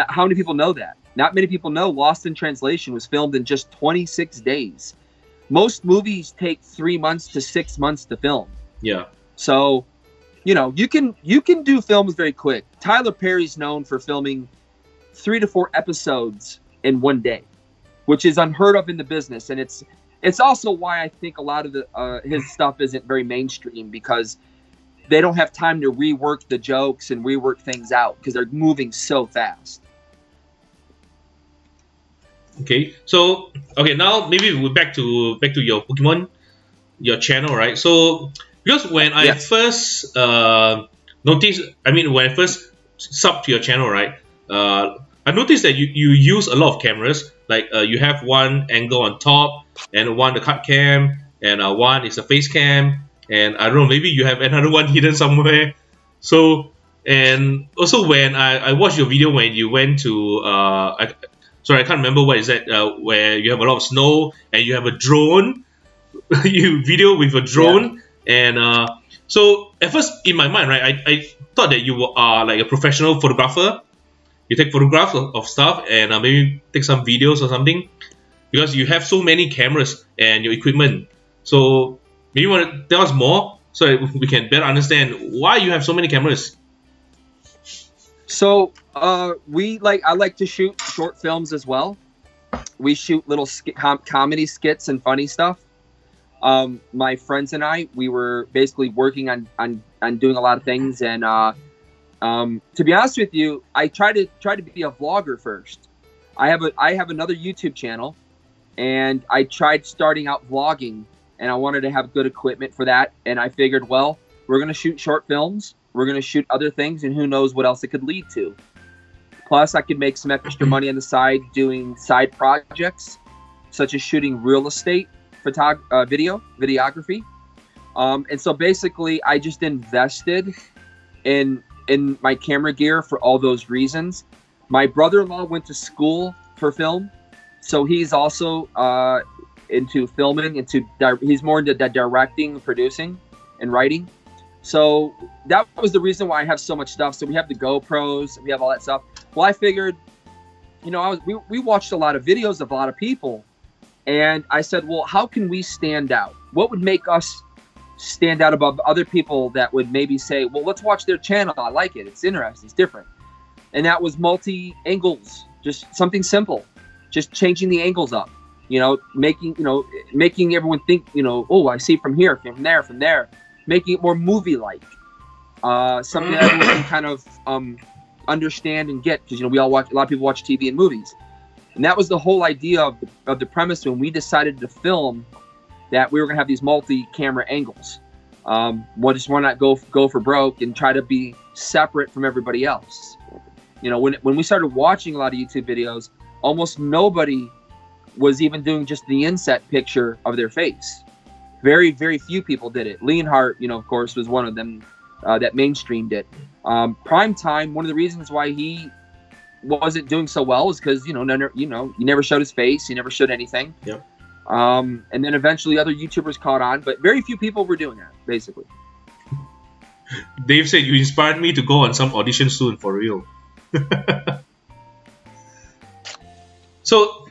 How many people know that? Not many people know Lost in Translation was filmed in just 26 days. Most movies take 3 months to 6 months to film. Yeah. So, you can do films very quick. Tyler Perry's known for filming 3 to 4 episodes in 1 day, which is unheard of in the business, and it's also why I think a lot of his stuff isn't very mainstream, because they don't have time to rework the jokes and rework things out because they're moving so fast. Okay, so now maybe we're back to your Pokemon, your channel, right? So because when I first noticed, when I first subbed to your channel, right, I noticed that you use a lot of cameras. Like you have one angle on top, and one the cut cam, and one is a face cam, and I don't know, maybe you have another one hidden somewhere. So, and also when I watched your video when you went to I can't remember what is that, where you have a lot of snow and you have a drone. You video with a drone, and so at first in my mind, right, I thought that you are like a professional photographer. You take photographs of stuff and maybe take some videos or something, because you have so many cameras and your equipment. So maybe you want to tell us more so that we can better understand why you have so many cameras. So I like to shoot short films as well. We shoot little comedy skits and funny stuff. My friends and I, we were basically working on doing a lot of things, and to be honest with you, I tried to be a vlogger first. I have another YouTube channel, and I tried starting out vlogging, and I wanted to have good equipment for that. And I figured, well, we're gonna shoot short films, we're gonna shoot other things, and who knows what else it could lead to. Plus, I could make some extra money on the side doing side projects, such as shooting real estate videography. And so basically, I just invested in my camera gear for all those reasons. My brother-in-law went to school for film, so he's also into filming, he's more into directing, producing, and writing. So that was the reason why I have so much stuff. So we have the GoPros, we have all that stuff. Well, I figured, we watched a lot of videos of a lot of people, and I said, well, how can we stand out? What would make us stand out above other people that would maybe say, well, let's watch their channel. I like it. It's interesting. It's different. And that was multi-angles, just something simple, just changing the angles up, making everyone think, oh, I see from here, from there, making it more movie-like, something that everyone can kind of understand and get, because, a lot of people watch TV and movies. And that was the whole idea of the premise when we decided to film, that we were gonna have these multi-camera angles. Why not go for broke and try to be separate from everybody else? When we started watching a lot of YouTube videos, almost nobody was even doing just the inset picture of their face. Very, very few people did it. Leonhardt, of course, was one of them that mainstreamed it. Prime Time, one of the reasons why he wasn't doing so well was because he never showed his face, he never showed anything. Yep. And then eventually other YouTubers caught on, but very few people were doing that, basically. Dave said you inspired me to go on some audition soon, for real. So,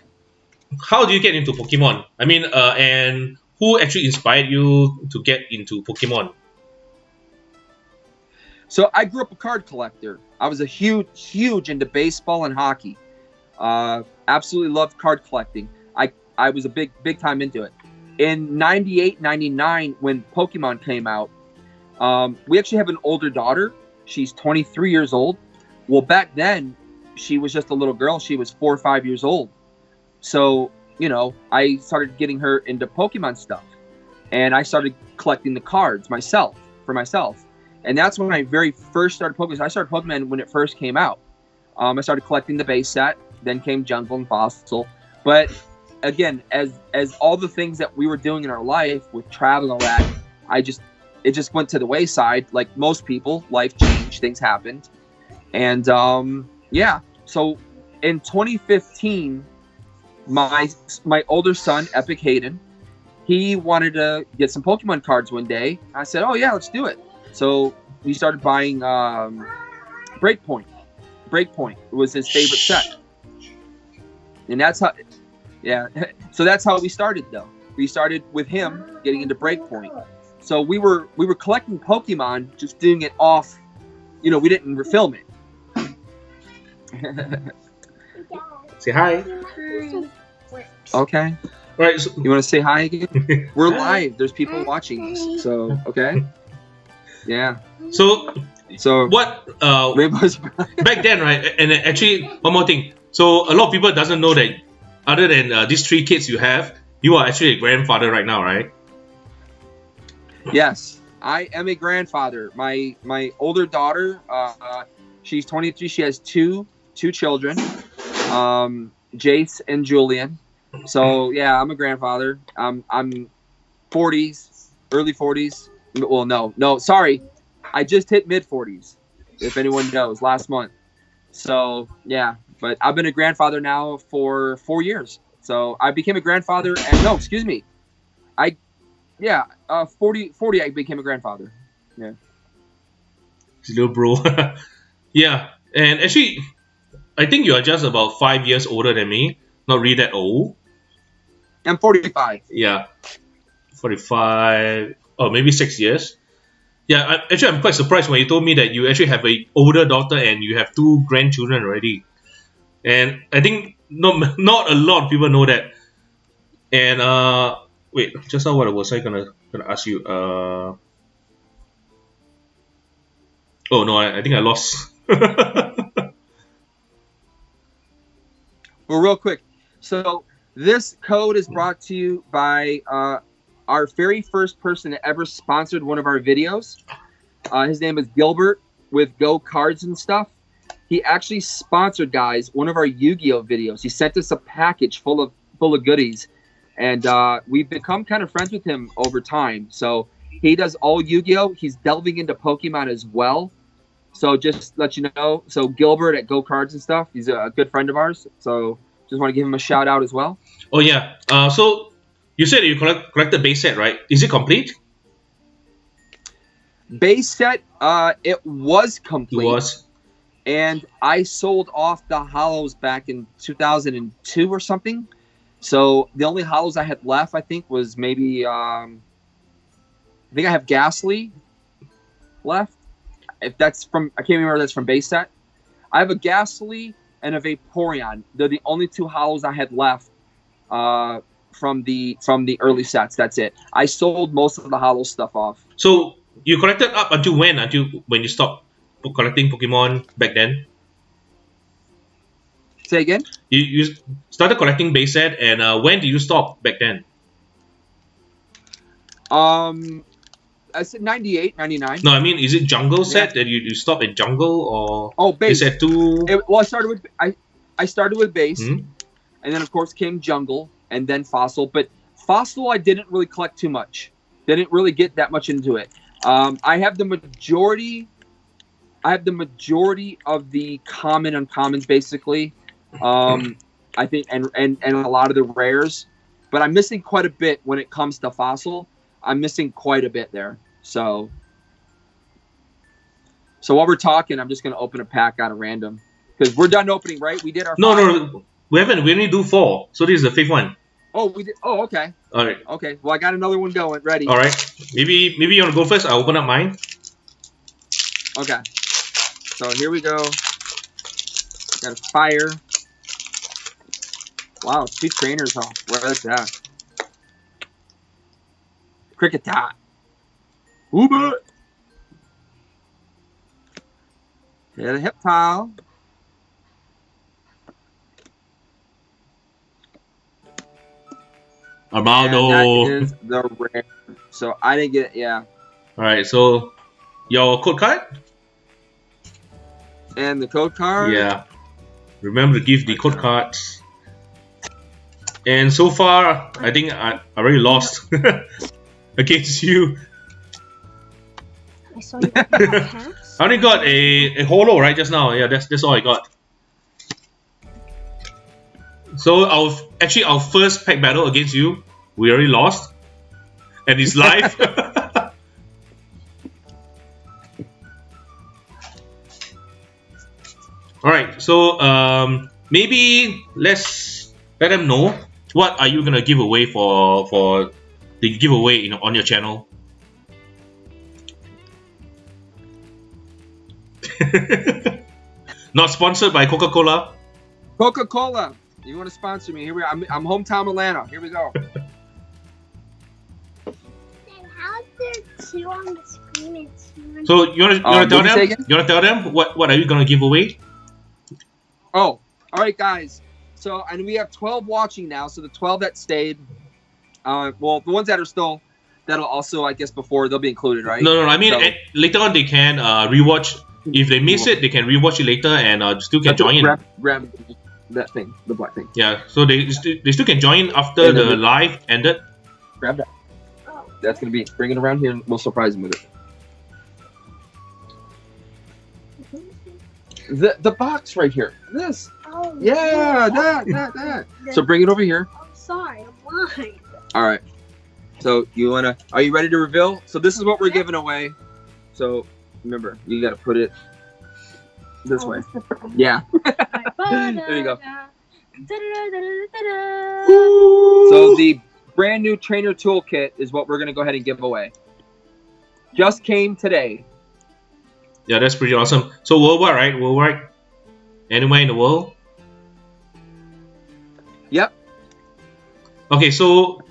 how do you get into Pokemon? And who actually inspired you to get into Pokemon? So, I grew up a card collector. I was a huge into baseball and hockey. Absolutely loved card collecting. I was a big time into it. In 98, 99, when Pokemon came out, we actually have an older daughter. She's 23 years old. Well, back then, she was just a little girl. She was 4 or 5 years old. So, I started getting her into Pokemon stuff. And I started collecting the cards for myself. And that's when I very first started Pokemon. I started Pokemon when it first came out. I started collecting the base set, then came Jungle and Fossil. But again, as all the things that we were doing in our life with travel and all that, it just went to the wayside. Like most people, life changed, things happened. And yeah, so in 2015, my older son, Epic Hayden, he wanted to get some Pokemon cards one day. I said, oh yeah, let's do it. So we started buying Breakpoint. Breakpoint was his favorite set. And that's how, yeah. So that's how we started though. We started with him getting into Breakpoint. So we were collecting Pokemon, just doing it off, we didn't film it. Say hi. Okay. Right. So, you want to say hi again? We're live. There's people watching us. So, okay. Yeah. So what? Back then, right? And actually, one more thing. So a lot of people doesn't know that other than these 3 kids you have, you are actually a grandfather right now, right? Yes, I am a grandfather. My older daughter, she's 23. She has two children, Jace and Julian. So yeah, I'm a grandfather. I'm 40s, early 40s. Well, no, sorry, I just hit mid 40s. If anyone knows, last month. So yeah, but I've been a grandfather now for 4 years. So I became a grandfather, and no, excuse me, 40 I became a grandfather. Yeah. Little bro. Yeah, and actually, I think you are just about 5 years older than me. Not really that old. I'm 45. Yeah, 45. Or maybe 6 years. Yeah, actually, I'm quite surprised when you told me that you actually have an older daughter and you have 2 grandchildren already. And I think not a lot of people know that. And wait, just now what was I gonna ask you? Oh no, I think I lost. Well, real quick. So this code is brought to you by our very first person that ever sponsored one of our videos. His name is Gilbert with Go Cards and Stuff. He actually sponsored, guys, one of our Yu-Gi-Oh videos. He sent us a package full of goodies, and we've become kind of friends with him over time. So he does all Yu-Gi-Oh. He's delving into Pokemon as well. So just let you know. So Gilbert at Go Cards and Stuff, he's a good friend of ours. So just want to give him a shout out as well. Oh yeah. So you said you collect the base set, right? Is it complete? Base set, it was complete. It was. And I sold off the hollows back in 2002 or something. So the only hollows I had left, I think, was maybe I think I have Ghastly left. If that's from, I can't remember if that's from base set. I have a Ghastly and a Vaporeon. They're the only 2 hollows I had left from the early sets. That's it. I sold most of the hollow stuff off. So you collected up until when? Until when you stopped collecting Pokemon back then? Say again? You started collecting base set, and when did you stop back then? I said 98, 99. No, I mean, is it jungle set that you stop at jungle, or base? Is that too? Well, I started with base, Hmm? and then of course came jungle, and then fossil. But fossil, I didn't really collect too much. Didn't really get that much into it. I have the majority of the common uncommons basically. I think and a lot of the rares, but I'm missing quite a bit when it comes to fossil. I'm missing quite a bit there. So while we're talking, I'm just gonna open a pack out of random because we're done opening, right? We did our No, we haven't. We only do 4, so this is the 5th one. Oh, we did. Oh, okay. All right. Okay. Well, I got another one going. Ready. All right. Maybe you want to go first. I'll open up mine. Okay. So here we go. Got a fire. Wow, 2 trainers off. Where's that? Cricketot. Uber. Hit a hip tile. Armando. And that is the rare. So I didn't get, yeah. All right. So your code card. And the code card. Yeah. Remember to give the code cards. And so far, I think I already lost against you. I saw you got hacks. I only got a holo right just now. Yeah, that's all I got. So our first pack battle against you, we already lost, and it's live. All right, so maybe let's let them know what are you gonna give away for the giveaway on your channel. Not sponsored by Coca-Cola. Coca-Cola, you want to sponsor me? Here we are. I'm hometown Atlanta. Here we go. How's there two on the screen? So you wanna tell them? You wanna tell them what are you gonna give away? Oh, all right, guys. So, and we have 12 watching now. So the 12 that stayed, well, the ones that are still, that'll also, I guess, before they'll be included, right? No. I mean, So, later on they can rewatch. If they miss it, they can rewatch it later and still can join in. Grab that thing, the black thing. Yeah, so they still can join after the live ended. Grab that. That's gonna be. Bring it around here, and we'll surprise them with it. The box right here. This. Oh, Yeah, that. So bring it over here. I'm sorry, I'm blind. All right. So are you ready to reveal? So this is what we're giving away. So remember, you got to put it this way. Yeah. There you go. So the brand new trainer toolkit is what we're going to go ahead and give away. Just came today. Yeah, that's pretty awesome. So worldwide, right? Worldwide. Anywhere in the world. Yep. Okay, so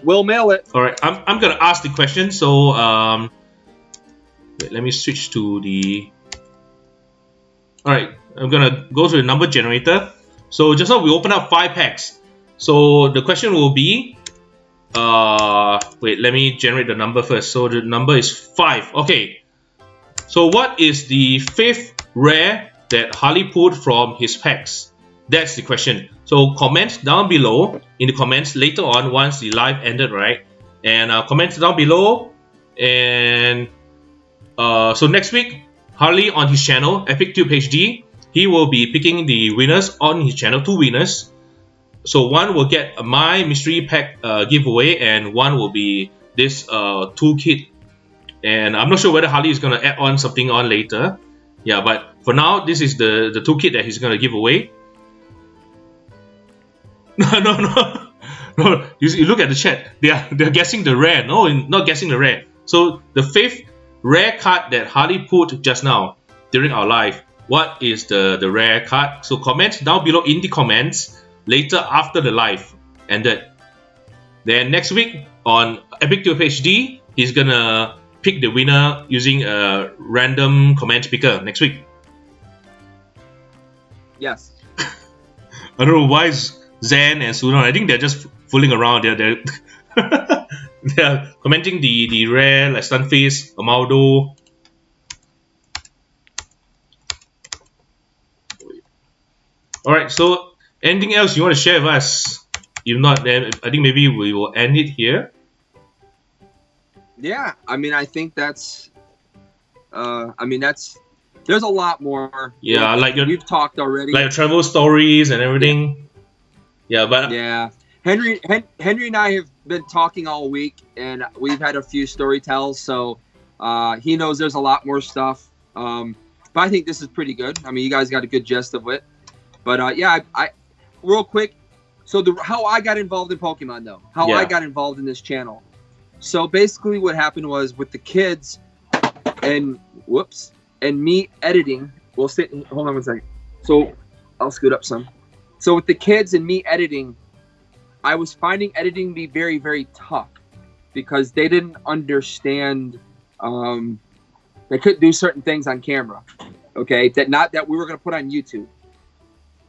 We'll mail it. all right, I'm gonna ask the question. So wait, let me switch to the. All right, I'm gonna go to the number generator. So just now we opened up 5 packs. So the question will be, wait, let me generate the number first. So the number is 5. Okay. So what is the 5th rare that Harley pulled from his packs? That's the question. So comment down below in the comments later on once the live ended, right? And comment down below. And so next week, Harley on his channel, EpicTube HD, he will be picking the winners on his channel, 2 winners. So one will get my mystery pack giveaway, and one will be this toolkit. And I'm not sure whether Harley is gonna add on something on later. Yeah, but for now, this is the toolkit that he's gonna give away. No. You look at the chat. They're guessing the rare. No, not guessing the rare. So the 5th rare card that Harley put just now during our live. What is the rare card? So comment down below in the comments later after the live ended. Then next week on EpicTube HD, he's gonna pick the winner using a random comment picker next week. Yes. I don't know why Zen and Sudan. I think they're just fooling around. They're they're commenting the rare like Stunface, Amaldo. Alright, so anything else you want to share with us? If not, then I think maybe we will end it here. Yeah, I mean, I think that's. There's a lot more. Yeah, like we've talked already. Like your travel stories and everything. Yeah, but yeah, Henry and I have been talking all week, and we've had a few story tells. So he knows there's a lot more stuff. But I think this is pretty good. I mean, you guys got a good gist of it. But yeah, I real quick. So how I got involved in Pokemon though, I got involved in this channel. So basically, what happened was with the kids, and me editing. Hold on 1 second. So I'll scoot up some. So with the kids and me editing, I was finding editing to be very, very tough because they didn't understand. They couldn't do certain things on camera. Okay, that we were going to put on YouTube.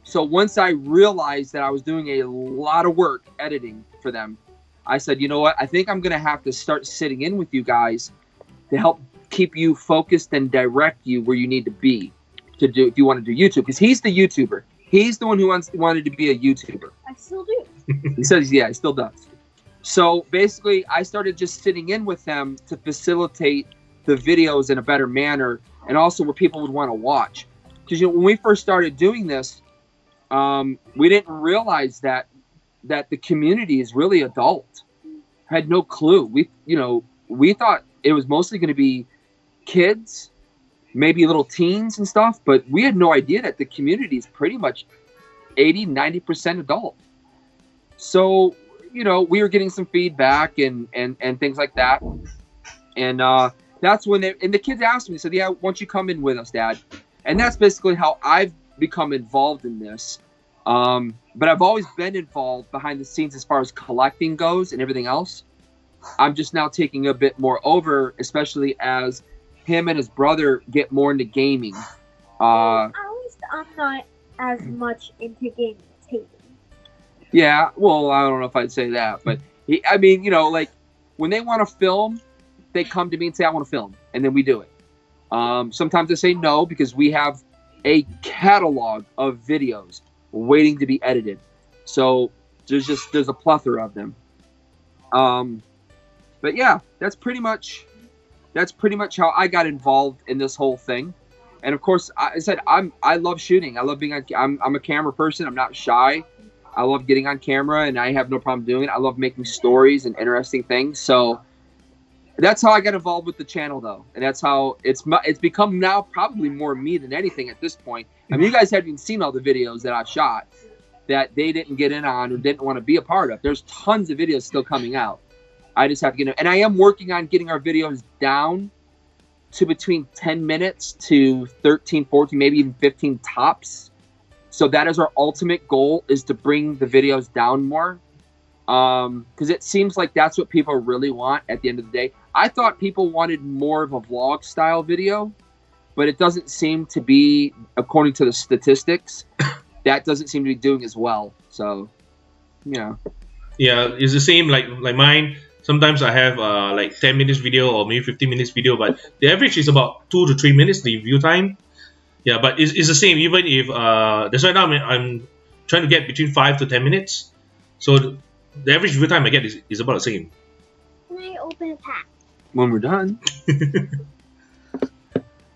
So once I realized that I was doing a lot of work editing for them, I said, you know what? I think I'm going to have to start sitting in with you guys to help keep you focused and direct you where you need to be to do if you want to do YouTube, because he's the YouTuber. He's the one who wanted to be a YouTuber. I still do. He says, yeah, he still does. So basically, I started just sitting in with them to facilitate the videos in a better manner, and also where people would want to watch. Because when we first started doing this, we didn't realize that the community is really adult. Had no clue. We thought it was mostly going to be kids, maybe little teens and stuff, but we had no idea that the community is pretty much 80-90% adult. So, we were getting some feedback and things like that. And that's when the kids asked me, said, yeah, why don't you come in with us, Dad? And that's basically how I've become involved in this. But I've always been involved behind the scenes as far as collecting goes and everything else. I'm just now taking a bit more over, especially as him and his brother get more into gaming. At least I'm not as much into gaming as Hayden. Yeah, well, I don't know if I'd say that, but like when they want to film, they come to me and say, I want to film, and then we do it. Sometimes I say no because we have a catalog of videos waiting to be edited. So there's a plethora of them. But yeah, that's pretty much how I got involved in this whole thing. And of course, I said I love shooting. I love being I'm a camera person. I'm not shy. I love getting on camera, and I have no problem doing it. I love making stories and interesting things. So that's how I got involved with the channel, though, and that's how it's become now probably more me than anything at this point. I mean, you guys haven't even seen all the videos that I've shot that they didn't get in on or didn't want to be a part of. There's tons of videos still coming out. I just have to get it. And I am working on getting our videos down to between 10 minutes to 13, 14, maybe even 15 tops. So that is our ultimate goal, is to bring the videos down more. Because it seems like that's what people really want at the end of the day. I thought people wanted more of a vlog style video, but it doesn't seem to be, according to the statistics, that doesn't seem to be doing as well. So, yeah. Yeah, it's the same like mine. Sometimes I have like 10 minutes video or maybe 15 minutes video, but the average is about 2 to 3 minutes, the view time. Yeah, but it's the same, even if that's right now I'm trying to get between 5 to 10 minutes. So the average view time I get is about the same. Can I open a pack? When we're done.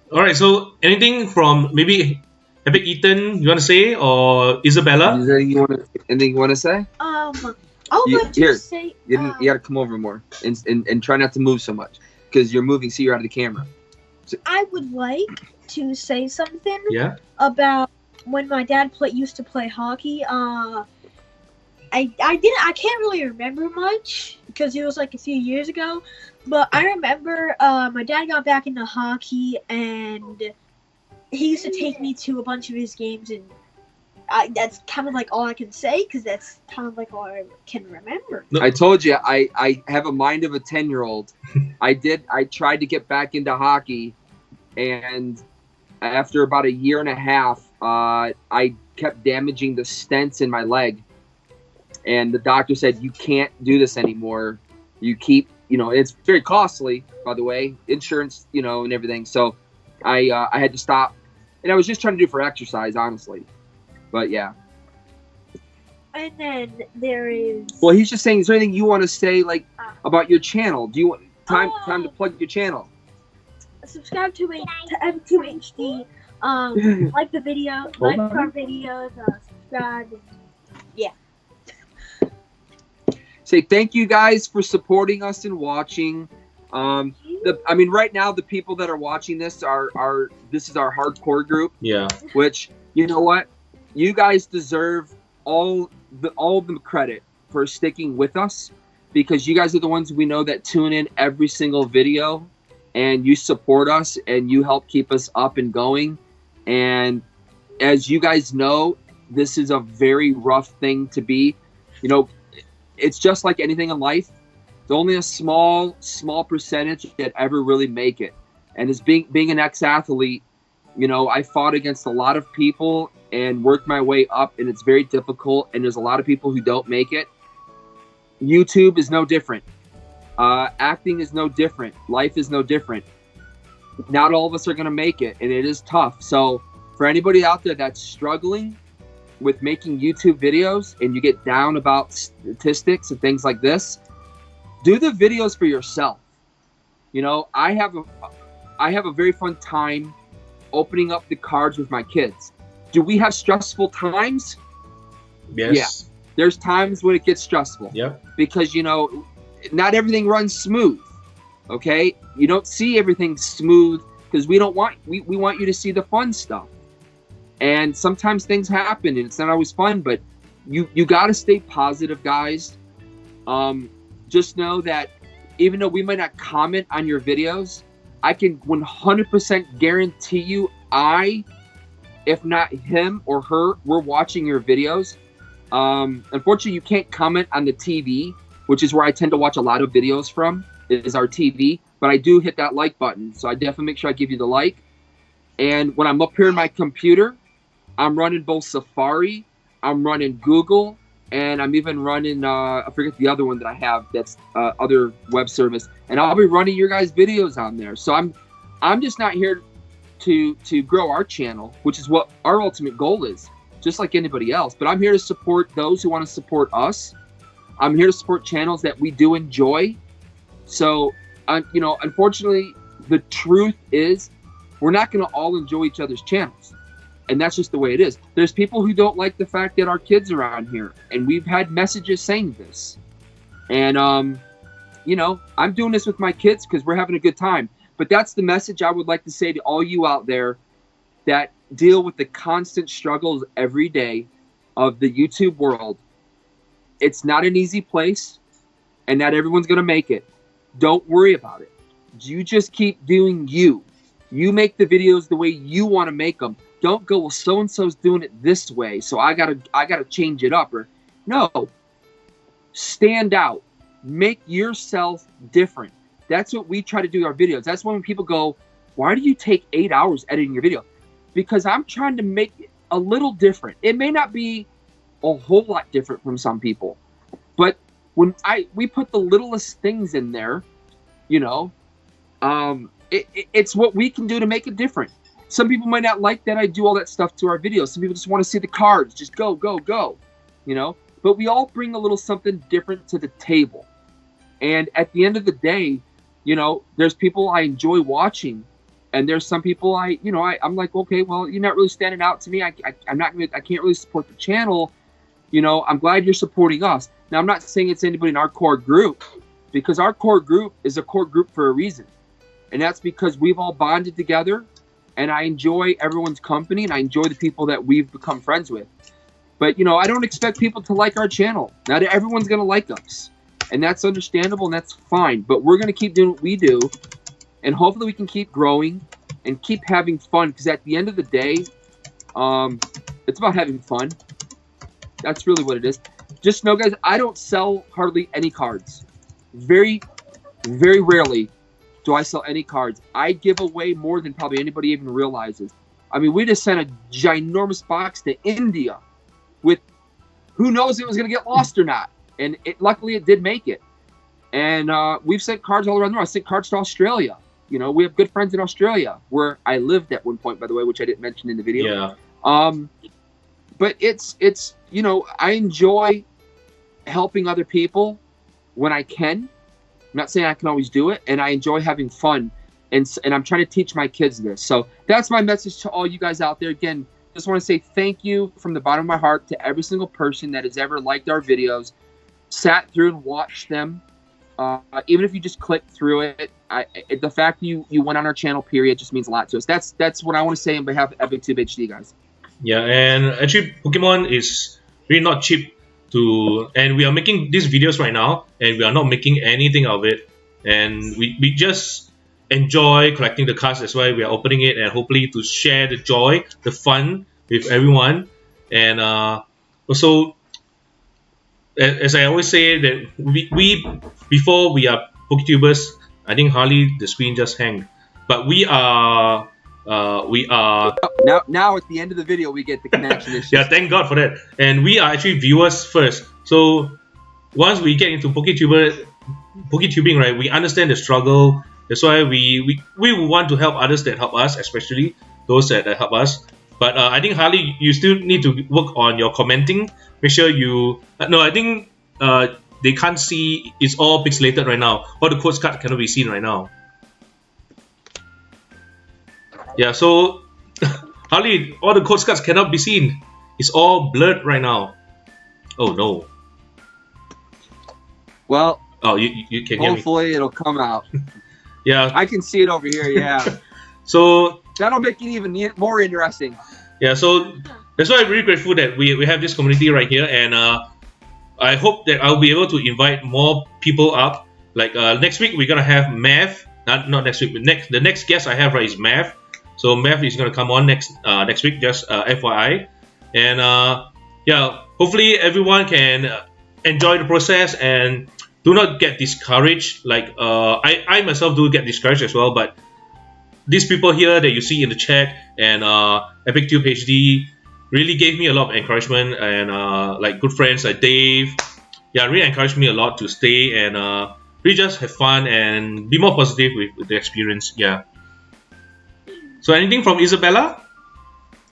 Alright, so anything from maybe Epic Ethan you want to say, or Isabella? Is there anything you want to say? I would like to say... You got to come over more and try not to move so much, because you're moving, so you're out of the camera. So, I would like to say something about when my dad used to play hockey. I can't really remember much because it was like a few years ago, but I remember my dad got back into hockey, and he used to take me to a bunch of his games, and that's kind of like all I can say, because that's kind of like all I can remember. I told you, I have a mind of a 10-year-old. I tried to get back into hockey, and after about a year and a half, I kept damaging the stents in my leg. And the doctor said, you can't do this anymore. You keep, it's very costly, by the way, insurance, and everything. So I had to stop. And I was just trying to do it for exercise, honestly. But yeah. And then there is... Well, he's just saying, is there anything you want to say, like, about your channel? Do you want time to plug your channel? Subscribe to EpicTube HD. Like the video, like our videos, subscribe. And, yeah. Say thank you guys for supporting us and watching. Right now the people that are watching this this is our hardcore group. Yeah. Which, you know what? You guys deserve all the credit for sticking with us, because you guys are the ones we know that tune in every single video, and you support us and you help keep us up and going. And as you guys know, this is a very rough thing to be. It's just like anything in life. There's only a small percentage that ever really make it. And as being an ex-athlete, I fought against a lot of people and worked my way up, and it's very difficult. And there's a lot of people who don't make it. YouTube is no different. Acting is no different. Life is no different. not all of us are going to make it, and it is tough. So for anybody out there that's struggling with making YouTube videos and you get down about statistics and things like this, do the videos for yourself. You know, I have a very fun time opening up the cards with my kids. Do we have stressful times? Yes. Yeah. There's times when it gets stressful. Yep. Because, you know, not everything runs smooth. Okay? You don't see everything smooth because we want you to see the fun stuff. And sometimes things happen and it's not always fun, but you got to stay positive, guys. Just know that even though we might not comment on your videos, I can 100% guarantee you, if not him or her, we're watching your videos. Unfortunately, you can't comment on the TV, which is where I tend to watch a lot of videos from, is our TV. But I do hit that like button, so I definitely make sure I give you the like. And when I'm up here in my computer, I'm running both Safari, I'm running Google, and I'm even running, I forget the other one that I have that's other web service. And I'll be running your guys' videos on there. So I'm just not here to grow our channel, which is what our ultimate goal is, just like anybody else. But I'm here to support those who want to support us. I'm here to support channels that we do enjoy. So, you know, unfortunately, the truth is we're not going to all enjoy each other's channels. And that's just the way it is. There's people who don't like the fact that our kids are on here. And we've had messages saying this. And, you know, I'm doing this with my kids because we're having a good time. But that's the message I would like to say to all you out there that deal with the constant struggles every day of the YouTube world. It's not an easy place, and not everyone's going to make it. Don't worry about it. You just keep doing you. You make the videos the way you want to make them. Don't go, well, so-and-so's doing it this way, so I gotta change it up. Or no. Stand out. Make yourself different. That's what we try to do in our videos. That's when people go, why do you take 8 hours editing your video? Because I'm trying to make it a little different. It may not be a whole lot different from some people, but when we put the littlest things in there, you know, it's what we can do to make it different. Some people might not like that I do all that stuff to our videos. Some people just want to see the cards, just go, go, go, you know. But we all bring a little something different to the table. And at the end of the day, you know, there's people I enjoy watching, and there's some people I'm like, okay, well, you're not really standing out to me. I can't really support the channel. You know, I'm glad you're supporting us. Now, I'm not saying it's anybody in our core group, because our core group is a core group for a reason. And that's because we've all bonded together, and I enjoy everyone's company, and I enjoy the people that we've become friends with. But, you know, I don't expect people to like our channel. Not everyone's going to like us. And that's understandable, and that's fine. But we're going to keep doing what we do, and hopefully we can keep growing and keep having fun, because at the end of the day, it's about having fun. That's really what it is. Just know, guys, I don't sell hardly any cards. Very, very rarely do I sell any cards. I give away more than probably anybody even realizes. I mean, we just sent a ginormous box to India with who knows if it was going to get lost or not. And luckily it did make it. And we've sent cards all around the world. I sent cards to Australia. You know, we have good friends in Australia, where I lived at one point, by the way, which I didn't mention in the video. Yeah. But it's you know, I enjoy helping other people when I can. I'm not saying I can always do it, and I enjoy having fun, and I'm trying to teach my kids this. So that's my message to all you guys out there. Again, just want to say thank you from the bottom of my heart to every single person that has ever liked our videos, sat through and watched them. Even if you just clicked through it, the fact you went on our channel, period, just means a lot to us. That's what I want to say on behalf of EpicTube HD, guys. Yeah, and actually, Pokemon is really not cheap. And we are making these videos right now, and we are not making anything of it, and we just enjoy collecting the cards. That's why we are opening it, and hopefully to share the joy, the fun with everyone. And also, as I always say, that we before we are PokeTubers, I think Harley, the screen just hanged, but we are now at the end of the video we get the connection issues. Yeah, thank God for that. And we are actually viewers first. So once we get into PokeTubing, right, we understand the struggle That's why we want to help others that help us, especially those that help us. But I think Harley, you still need to work on your commenting. Make sure you no, I think they can't see. It's all pixelated right now. All the quotes card cannot be seen right now. Yeah, so Harley, all the quotes cards cannot be seen. It's all blurred right now. Oh no. Well, oh, you can hear me. Hopefully it'll come out. Yeah. I can see it over here, yeah. So that'll make it even more interesting. Yeah, so that's why I'm really grateful that we have this community right here, and I hope that I'll be able to invite more people up. Like next week we're gonna have Mav. Not next week, but the next guest I have right is Mav. So Mav is gonna come on next week, just FYI. And yeah, hopefully everyone can enjoy the process and do not get discouraged. Like I myself do get discouraged as well, but these people here that you see in the chat and EpicTube HD really gave me a lot of encouragement, and like good friends like Dave, yeah, really encouraged me a lot to stay and really just have fun and be more positive with the experience. Yeah. So anything from Isabella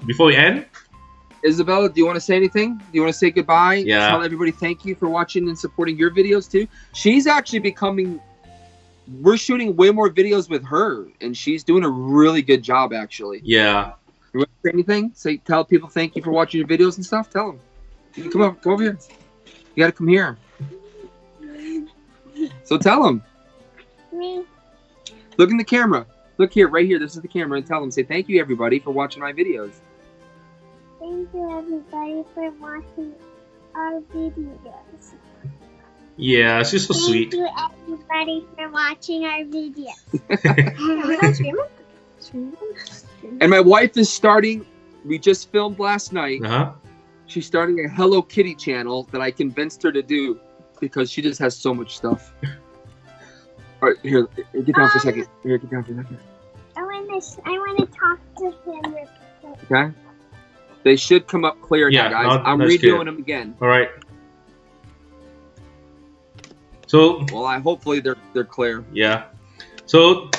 before we end? Isabella, do you want to say anything? Do you want to say goodbye? Yeah. Tell everybody thank you for watching and supporting your videos too. She's actually becoming. We're shooting way more videos with her, and she's doing a really good job, actually. Yeah. You want to say anything? Tell people thank you for watching your videos and stuff. Tell them. Come over here. You got to come here. So tell them. Me. Look in the camera. Look here, right here. This is the camera, and tell them. Say thank you, everybody, for watching my videos. Thank you, everybody, for watching our videos. Yeah, she's so sweet. Thank you, everybody, for watching our videos. And my wife is starting. We just filmed last night. Uh-huh. She's starting a Hello Kitty channel that I convinced her to do because she just has so much stuff. All right, here, get down for a second. Here, get down for a second. I want to talk to him. Okay. They should come up clear Yeah, now, guys. I'm that's redoing clear. them again. All right. So Well, hopefully they're clear. yeah. So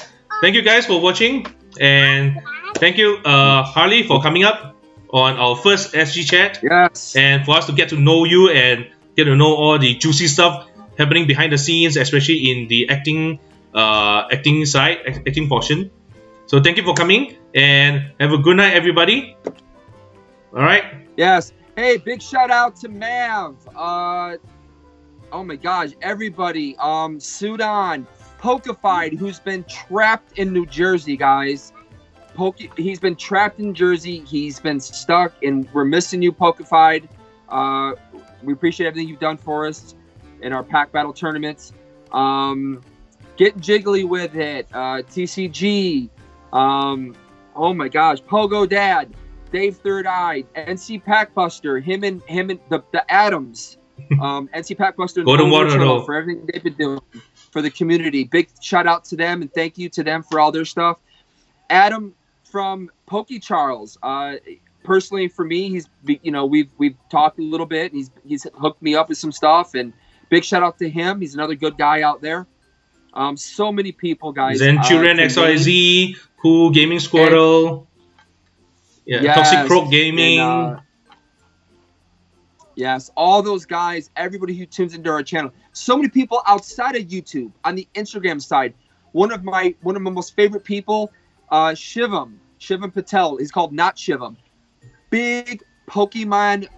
thank you guys for watching, and thank you Harley for coming up on our first SG chat, Yes. and for us to get to know you and get to know all the juicy stuff happening behind the scenes, especially in the acting portion. So thank you for coming, and have a good night, everybody. All right. Yes. Hey, big shout out to Mav. Oh my gosh, everybody. Sudan, Pokified, who's been trapped in New Jersey, guys. He's been trapped in Jersey. He's been stuck, and we're missing you, Pokified. We appreciate everything you've done for us in our pack battle tournaments. Get jiggly with it. TCG. Oh my gosh, Pogo Dad, Dave Third Eye, NC Packbuster, him and the Adams. NC Packbuster and Golden Water Channel though. for everything they've been doing for the community. Big shout out to them and thank you to them for all their stuff. Adam from Pokey Charles. Personally, for me, he's we've talked a little bit. He's hooked me up with some stuff, and big shout out to him. He's another good guy out there. So many people, guys. Zenturen XYZ, Cool Gaming Squirrel, Yes, Toxic Croak Gaming. and, yes, all those guys, everybody who tunes into our channel. So many people outside of YouTube on the Instagram side. One of my most favorite people, Shivam Patel. He's called Not Shivam. Big Pokemon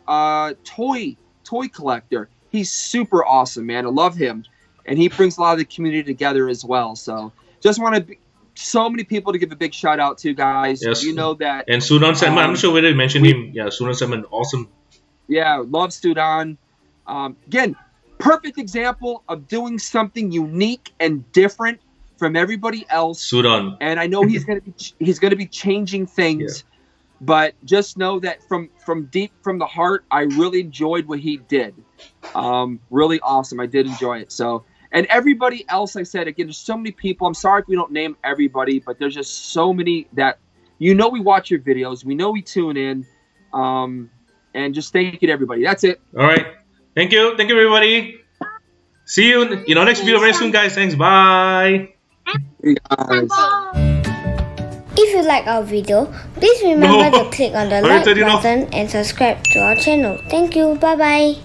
toy collector. He's super awesome, man. I love him, and he brings a lot of the community together as well. So just want to. So many people to give a big shout out to, guys. Yes. You know that. And Sudan Salman, I'm not sure whether you mentioned him. Yeah, Sudan Salman, awesome. Yeah, love Sudan. Again, perfect example of doing something unique and different from everybody else. Sudan. And I know he's gonna be changing things, but just know that from deep from the heart, I really enjoyed what he did. Really awesome. I did enjoy it. So. And everybody else, I said, again, there's so many people. I'm sorry if we don't name everybody, but there's just so many that, we watch your videos. We know we tune in. And just thank you to everybody. That's it. All right. Thank you. Thank you, everybody. See you in our next video very soon, guys. Thanks. Bye. Hey guys. If you like our video, please remember No. to click on the Already like turn it off. button and subscribe to our channel. Thank you. Bye bye.